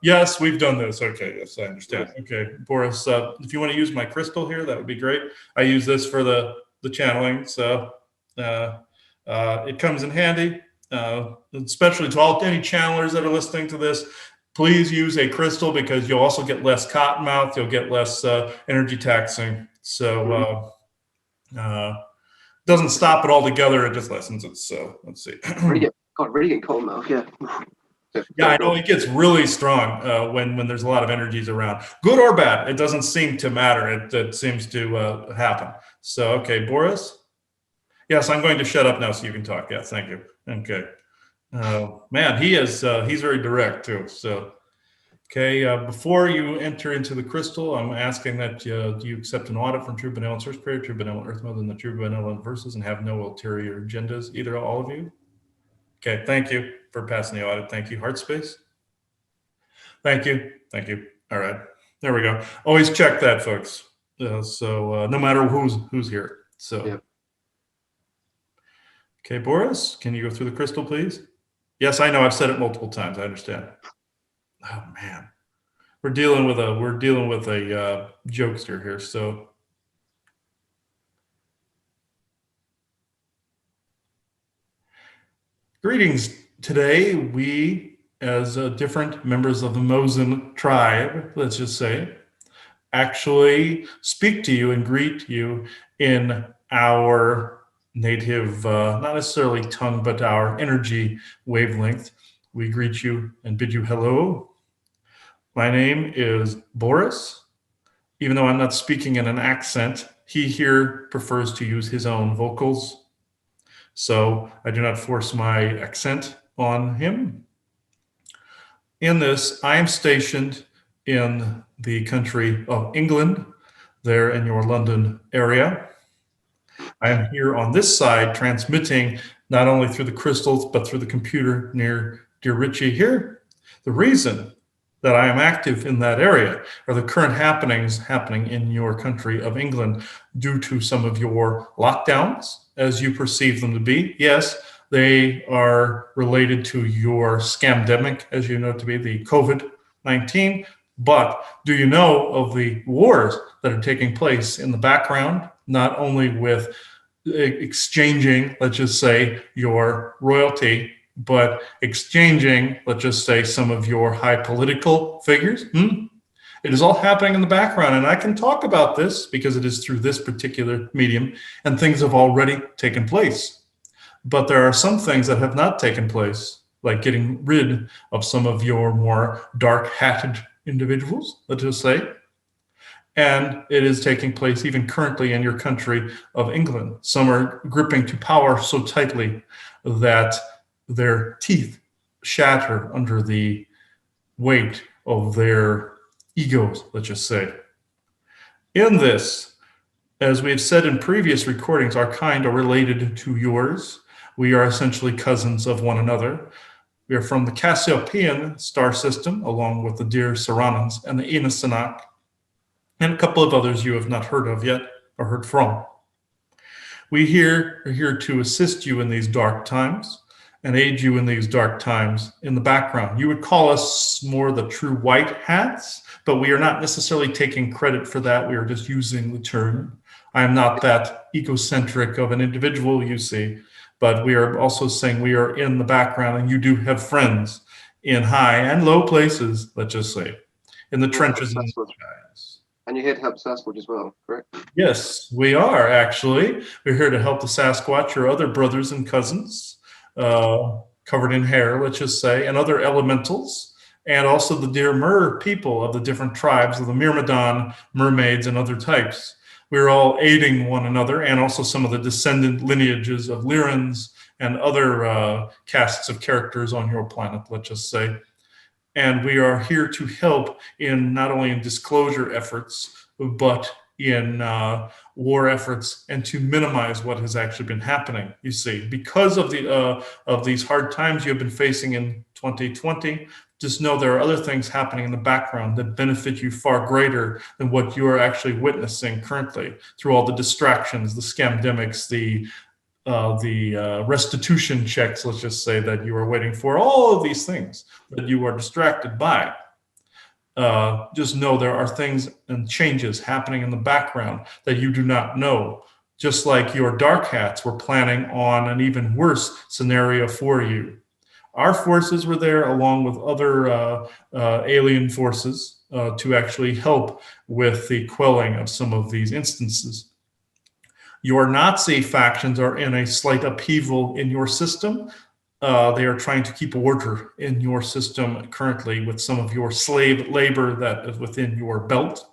Yes, we've done this. Okay, yes, I understand. Okay, Boris, if you want to use my crystal here, that would be great. I use this for the channeling, so it comes in handy, especially to any channelers that are listening to this. Please use a crystal because you'll also get less cotton mouth. You'll get less energy taxing. So doesn't stop it altogether. It just lessens it. So let's see. Really get cold mouth. Yeah. Yeah, I know it gets really strong when there's a lot of energies around, good or bad. It doesn't seem to matter. It seems to happen. So okay, Boris. Yes, I'm going to shut up now so you can talk. Yes, thank you. Okay. Man, he's very direct too. So okay, before you enter into the crystal, I'm asking that you accept an audit from True Benevolent Source Prayer, True Benevolent Earth Mother, and the True Benevolent Verses, and have no ulterior agendas, either all of you. Okay, thank you for passing the audit. Thank you, Heart Space. Thank you. All right, there we go. Always check that, folks. So no matter who's here. So. Yeah. Okay, Boris, can you go through the crystal, please? Yes, I know. I've said it multiple times. I understand. Oh man, we're dealing with a jokester here. So, greetings. Today, we, as different members of the Mosen tribe, let's just say, actually speak to you and greet you in our native, not necessarily tongue, but our energy wavelength. We greet you and bid you hello. My name is Boris. Even though I'm not speaking in an accent, he here prefers to use his own vocals. So I do not force my accent on him. In this, I am stationed in the country of England, there in your London area. I am here on this side transmitting not only through the crystals, but through the computer near dear Richie here. The reason that I am active in that area are the current happenings happening in your country of England due to some of your lockdowns, as you perceive them to be. Yes, they are related to your scamdemic, as you know to be the COVID-19. But do you know of the wars that are taking place in the background, not only with exchanging, let's just say, your royalty, but exchanging, let's just say, some of your high political figures? It is all happening in the background, and I can talk about this because it is through this particular medium, and things have already taken place. But there are some things that have not taken place, like getting rid of some of your more dark-hatted individuals, let's just say. And it is taking place even currently in your country of England. Some are gripping to power so tightly that their teeth shatter under the weight of their egos, let's just say. In this, as we have said in previous recordings, our kind are related to yours. We are essentially cousins of one another. We are from the Cassiopeian star system, along with the dear Saranans and the Enosinach, and a couple of others you have not heard of yet or heard from. We are here to assist you in these dark times and aid you in these dark times in the background. You would call us more the true white hats, but we are not necessarily taking credit for that. We are just using the term I am not that egocentric of an individual, you see, but we are also saying we are in the background and you do have friends in high and low places, let's just say, in the You're here to help trenches and Sasquatch, skies. and you're here to help Sasquatch as well, correct? Yes, we are actually. We're here to help the Sasquatch, your other brothers and cousins, covered in hair, let's just say, and other elementals, and also the dear mer people of the different tribes of the Myrmidon, mermaids, and other types. We're all aiding one another, and also some of the descendant lineages of Lyrans and other castes of characters on your planet, let's just say. And we are here to help in not only in disclosure efforts, but in war efforts and to minimize what has actually been happening. You see, because of these hard times you have been facing in 2020, just know there are other things happening in the background that benefit you far greater than what you are actually witnessing currently through all the distractions, the scamdemics, the restitution checks, let's just say, that you are waiting for, all of these things that you are distracted by. Just know there are things and changes happening in the background that you do not know. Just like your dark hats were planning on an even worse scenario for you. Our forces were there along with other alien forces to actually help with the quelling of some of these instances. Your Nazi factions are in a slight upheaval in your system. They are trying to keep order in your system currently with some of your slave labor that is within your belt.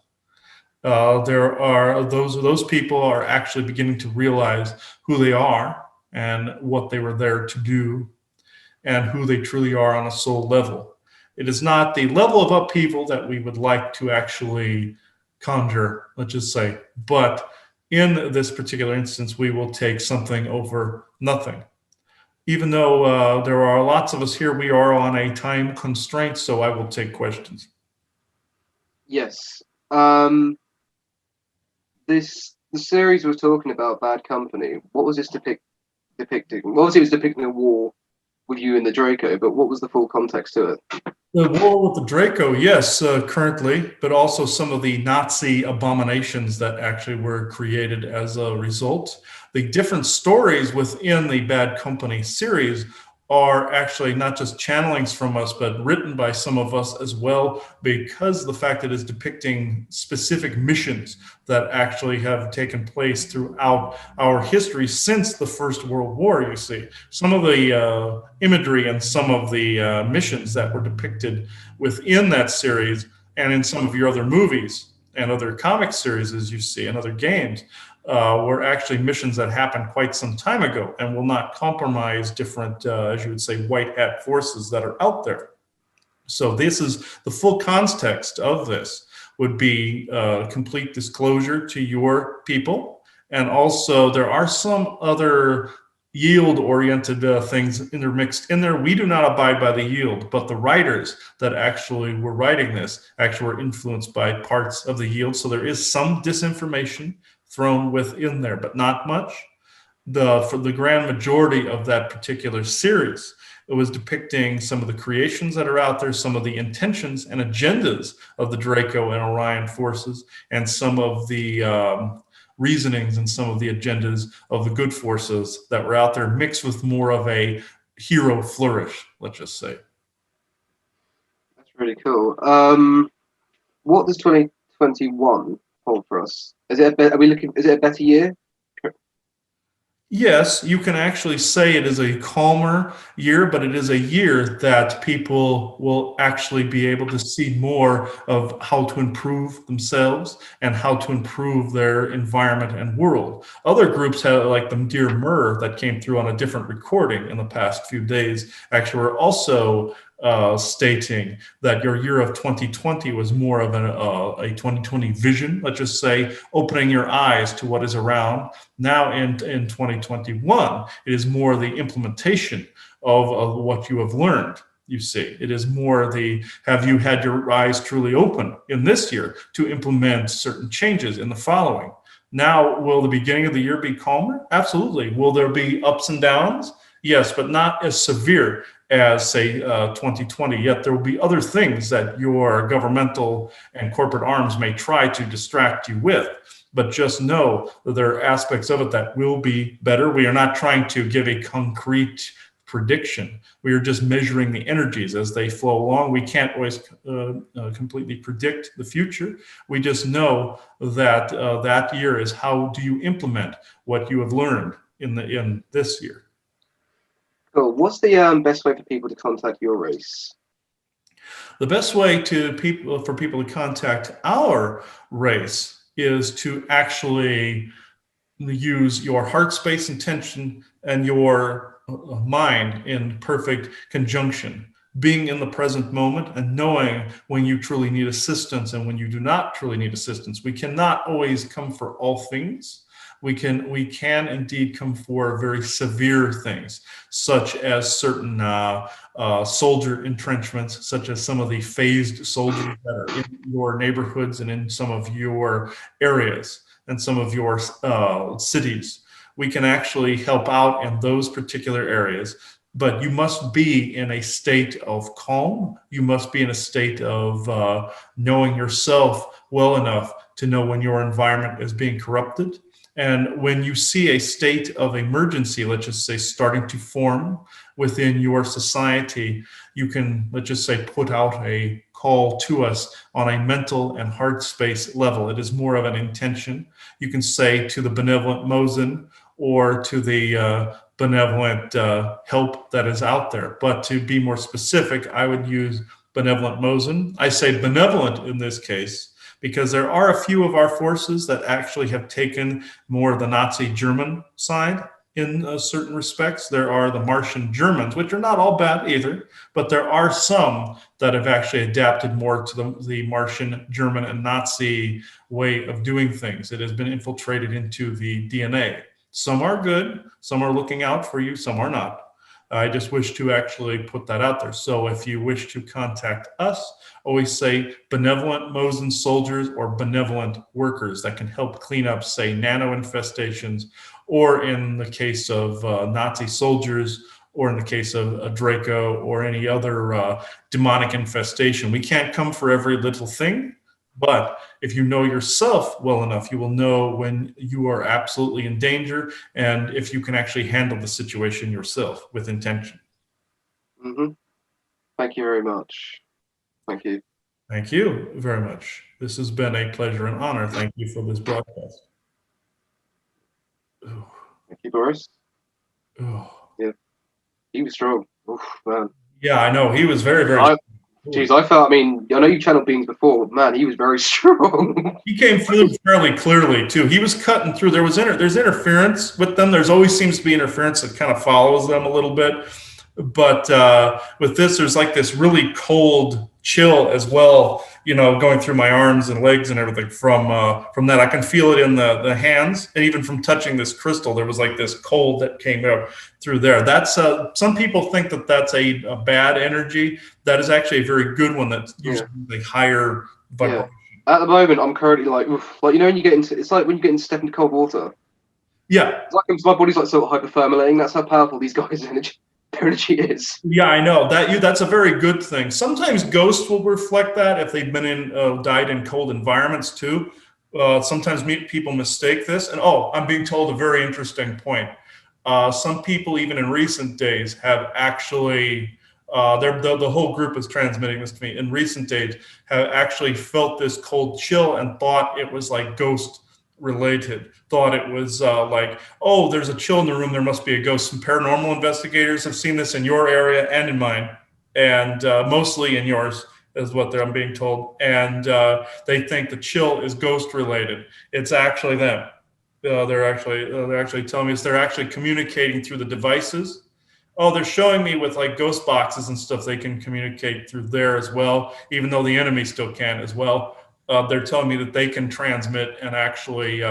There are those people are actually beginning to realize who they are and what they were there to do and who they truly are on a soul level. It is not the level of upheaval that we would like to actually conjure, let's just say, but in this particular instance, we will take something over nothing. Even though there are lots of us here, we are on a time constraint, so I will take questions. Yes. The series was talking about Bad Company. What was this depicting? Well, obviously, it was depicting a war with you and the Draco, but what was the full context to it? The war with the Draco, yes, currently, but also some of the Nazi abominations that actually were created as a result. The different stories within the Bad Company series are actually not just channelings from us, but written by some of us as well, because the fact that it is depicting specific missions that actually have taken place throughout our history since the First World War, you see. Some of the imagery and some of the missions that were depicted within that series and in some of your other movies and other comic series, as you see, and other games, were actually missions that happened quite some time ago and will not compromise different, as you would say, white hat forces that are out there. So this is the full context of this would be complete disclosure to your people. And also there are some other yield-oriented things intermixed in there. We do not abide by the yield, but the writers that actually were writing this actually were influenced by parts of the yield. So there is some disinformation thrown within there, but not much. For the grand majority of that particular series, it was depicting some of the creations that are out there, some of the intentions and agendas of the Draco and Orion forces, and some of the reasonings and some of the agendas of the good forces that were out there, mixed with more of a hero flourish, let's just say. That's really cool. What does 2021 hold for us? Is it a better year? Yes, you can actually say it is a calmer year, but it is a year that people will actually be able to see more of how to improve themselves and how to improve their environment and world. Other groups have, like the Dear Myrrh that came through on a different recording in the past few days, actually were also stating that your year of 2020 was more of a 2020 vision, let's just say, opening your eyes to what is around. Now in 2021, it is more the implementation of what you have learned. You see, it is more have you had your eyes truly open in this year to implement certain changes in the following? Now, will the beginning of the year be calmer? Absolutely. Will there be ups and downs? Yes, but not as severe as, say, 2020. Yet there will be other things that your governmental and corporate arms may try to distract you with. but just know that there are aspects of it that will be better. We are not trying to give a concrete prediction. We are just measuring the energies as they flow along. We can't always completely predict the future. We just know that that year is how do you implement what you have learned in this year. Cool. What's the best way for people to contact your race? The best way for people to contact our race is to actually use your heart space intention and your mind in perfect conjunction, being in the present moment and knowing when you truly need assistance and when you do not truly need assistance. We cannot always come for all things. We can indeed come for very severe things, such as certain soldier entrenchments, such as some of the phased soldiers that are in your neighborhoods and in some of your areas and some of your cities. We can actually help out in those particular areas, but you must be in a state of calm. You must be in a state of knowing yourself well enough to know when your environment is being corrupted. And when you see a state of emergency, let's just say, starting to form within your society, you can, let's just say, put out a call to us on a mental and heart space level. It is more of an intention. You can say to the benevolent Mosen or to the benevolent help that is out there. But to be more specific, I would use benevolent Mosen. I say benevolent in this case because there are a few of our forces that actually have taken more of the Nazi German side in certain respects. There are the Martian Germans, which are not all bad either, but there are some that have actually adapted more to the Martian German and Nazi way of doing things. It has been infiltrated into the DNA. Some are good, some are looking out for you, some are not. I just wish to actually put that out there. So if you wish to contact us, always say benevolent Mosen soldiers or benevolent workers that can help clean up, say, nano infestations, or in the case of Nazi soldiers, or in the case of Draco or any other demonic infestation. We can't come for every little thing, but if you know yourself well enough, you will know when you are absolutely in danger and if you can actually handle the situation yourself with intention. Mm-hmm. Thank you very much. Thank you. Thank you very much. This has been a pleasure and honor. Thank you for this broadcast. Oh, Thank you, Boris. oh. Yeah, he was strong. Oof, man. Yeah, I know. He was very, very. Geez, I felt. I mean, I know you channeled beings before, but man, he was very strong. He came through fairly clearly too. He was cutting through. There's interference with them. There's always seems to be interference that kind of follows them a little bit. But with this, there's like this really cold chill as well, you know, going through my arms and legs and everything from that. I can feel it in the hands, and even from touching this crystal, there was like this cold that came out through there. That's some people think that that's a bad energy. That is actually a very good one. That's usually a higher vibration. Yeah. At the moment, I'm currently like, oof, like, you know, when you get into, it's like when you get into step into cold water. Yeah. It's like my body's like sort of hyperthermalating. That's how powerful these guys' energy is. Yeah, I know that's a very good thing. Sometimes ghosts will reflect that if they've been died in cold environments too. Sometimes people mistake this, and I'm being told a very interesting point. Some people, even in recent days, have actually the whole group is transmitting this to me. In recent days, have actually felt this cold chill and thought it was like ghost related, thought it was like, oh, there's a chill in the room, there must be a ghost. Some paranormal investigators have seen this in your area and in mine, and mostly in yours is what I'm being told. And they think the chill is ghost related. It's actually them. They're actually telling me they're actually communicating through the devices. Oh, they're showing me with like ghost boxes and stuff, they can communicate through there as well, even though the enemy still can as well. They're telling me that they can transmit and actually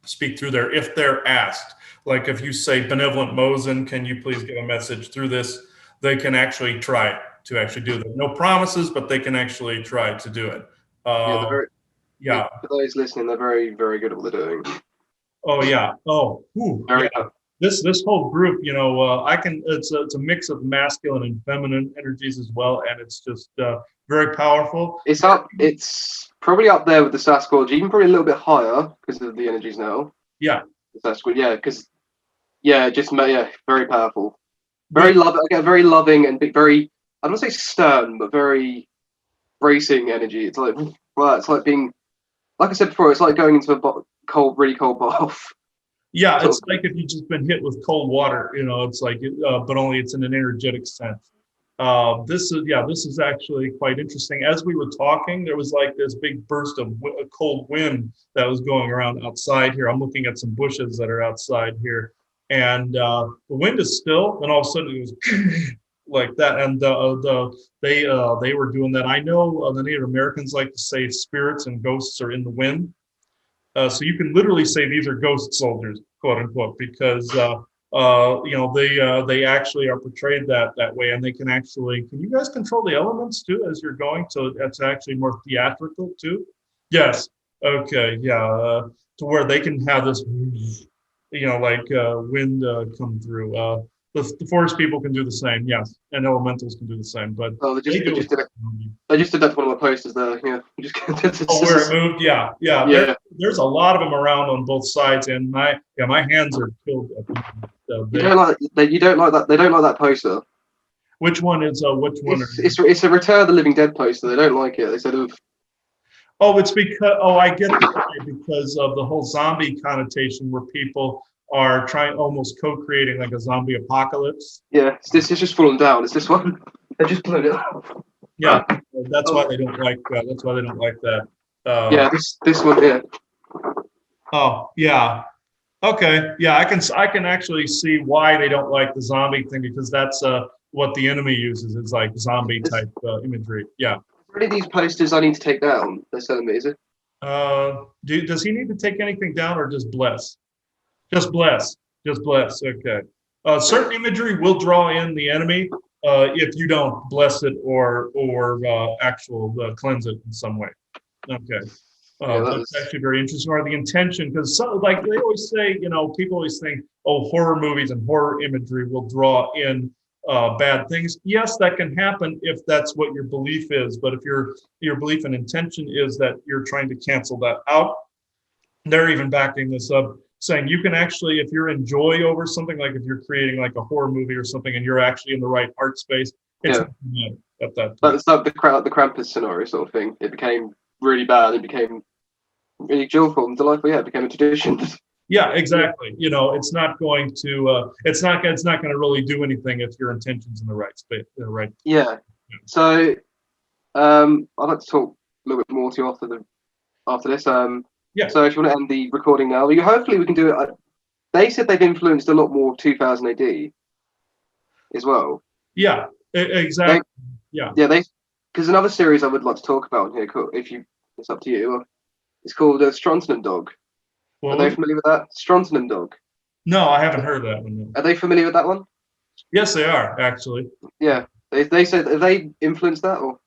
speak through there if they're asked. Like if you say, benevolent Mosen, can you please give a message through this? They can actually try to actually do that. No promises, but they can actually try to do it. Yeah. For those listening, they're very, very good at what they're doing. Oh yeah. Oh, very yeah. This whole group, you know, it's a mix of masculine and feminine energies as well, and it's just very powerful. It's probably up there with the Sasquatch, even probably a little bit higher because of the energies now. Yeah. The Sasquatch, yeah, because very powerful, But very loving and very, I don't want to say stern, but very bracing energy. It's like, well, it's like being, like I said before, it's like going into a really cold bath. yeah, Sort it's of. like if you've just been hit with cold water, it's like, but only it's in an energetic sense. This is actually quite interesting. As we were talking, there was like this big burst of a cold wind that was going around outside here. I'm looking at some bushes that are outside here, and the wind is still, and all of a sudden it was like that. And they were doing that. I know the Native Americans like to say spirits and ghosts are in the wind. So you can literally say these are ghost soldiers, quote unquote, because they actually are portrayed that way, and they can actually. Can you guys control the elements too as you're going? So that's actually more theatrical too. Yes. Okay. Yeah. To where they can have this, wind come through. The forest people can do the same, yes, and elementals can do the same, but Oh, they they just they do just it. did it. They just did that to one of my posters there. Yeah, Oh, where it moved? Yeah, yeah. yeah. There's a lot of them around on both sides, and my hands are killed at the moment. So You don't like that. They don't like that poster. which one is which one are you? It's a Return of the Living Dead poster. They don't like it. They said, "Oof." Oh, it's because I get the why, because of the whole zombie connotation where people are trying almost co-creating like a zombie apocalypse. Yeah, this is just fallen down. It's this one. They just blown it up. Yeah, that's why Oh, they don't like that. yeah, this one here. Oh, yeah. Okay, yeah, I can actually see why they don't like the zombie thing because that's what the enemy uses is like zombie type imagery. Yeah. Really, these posters I need to take down. They're telling me, is it? Does he need to take anything down or just bless? Just bless. Just bless. Okay. Certain imagery will draw in the enemy if you don't bless it or actual cleanse it in some way. Okay. Yeah, that That's was. actually very interesting. Or the intention, because like they always say, people always think, oh, horror movies and horror imagery will draw in bad things. Yes, that can happen if that's what your belief is. But if your belief and intention is that you're trying to cancel that out, they're even backing this up, saying you can actually, if you're in joy over something, like if you're creating like a horror movie or something, and you're actually in the right art space, it's Yeah, not bad at that time. that's like the Krampus scenario sort of thing. It became really bad. It became really joyful and delightful. Yeah, it became a tradition. Yeah, exactly. It's not going to it's not going to really do anything if your intention's in the right space, the right. Yeah. So, I'd like to talk a little bit more to you after this. Yeah, So if you want to end the recording now, hopefully we can do it. They said they've influenced a lot more of 2000 AD as well. yeah, They, exactly. Yeah. yeah, because another series I would like to talk about here, if it's up to you. It's called Strontium Dog. Are What they was it? familiar with that? Strontium Dog. No, I haven't heard of that one. No. Are they familiar with that one? Yes, they are actually. Yeah. They said have they influenced that or?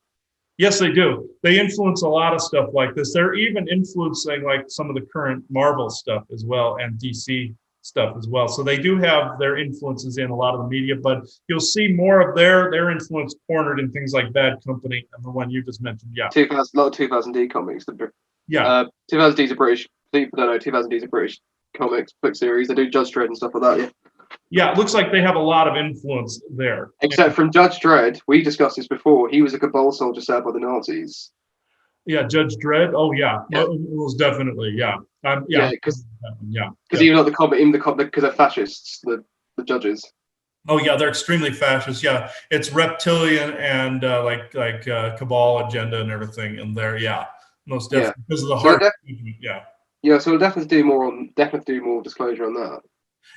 Yes, they do. They influence a lot of stuff like this. They're even influencing like some of the current Marvel stuff as well and DC stuff as well. So they do have their influences in a lot of the media, but you'll see more of their influence cornered in things like Bad Company and the one you just mentioned. Yeah. 2000, a lot of 2000D comics. Yeah. 2000D is a British. People don't know 2000D is a British comics book series. They do Judge Dredd and stuff like that. Yeah. Yeah. It looks like they have a lot of influence there. Except from Judge Dredd, we discussed this before. He was a Cabal soldier stabbed by the Nazis. Yeah. Judge Dredd. Oh, yeah. Yeah. Most definitely. Yeah. Yeah, because Yeah. even like the comic, because they're fascists. The judges. Oh yeah, they're extremely fascist. Yeah, it's reptilian and cabal agenda and everything in there. Yeah, most Yeah. definitely because of the So heart. Yeah, yeah, so we'll definitely do more disclosure on that.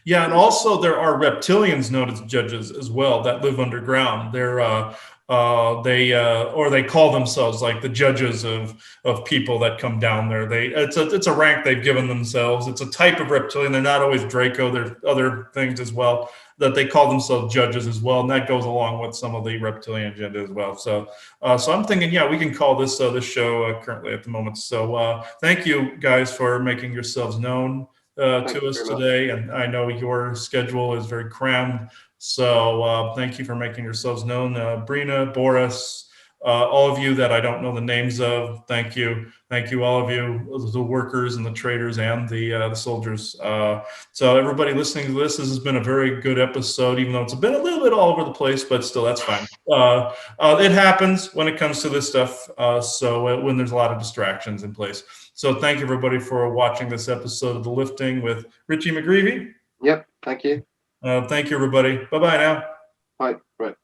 yeah, and also there are reptilians known as judges as well that live underground. They call themselves like the judges of people that come down there. It's a rank they've given themselves. It's a type of reptilian. They're not always Draco. There's other things as well that they call themselves judges as well, and that goes along with some of the reptilian agenda as well. So I'm thinking, yeah, we can call this show currently at the moment. So thank you guys for making yourselves known to us today, and I know your schedule is very crammed. So thank you for making yourselves known, Brina, Boris, all of you that I don't know the names of, thank you. Thank you, all of you, the workers and the traders and the soldiers. So everybody listening to this has been a very good episode, even though it's been a little bit all over the place, but still, that's fine. It happens when it comes to this stuff. So when there's a lot of distractions in place. So thank you, everybody, for watching this episode of The Lifting with Richie McGreevy. Yep, thank you. Thank you, everybody. Bye-bye now. Bye. Right.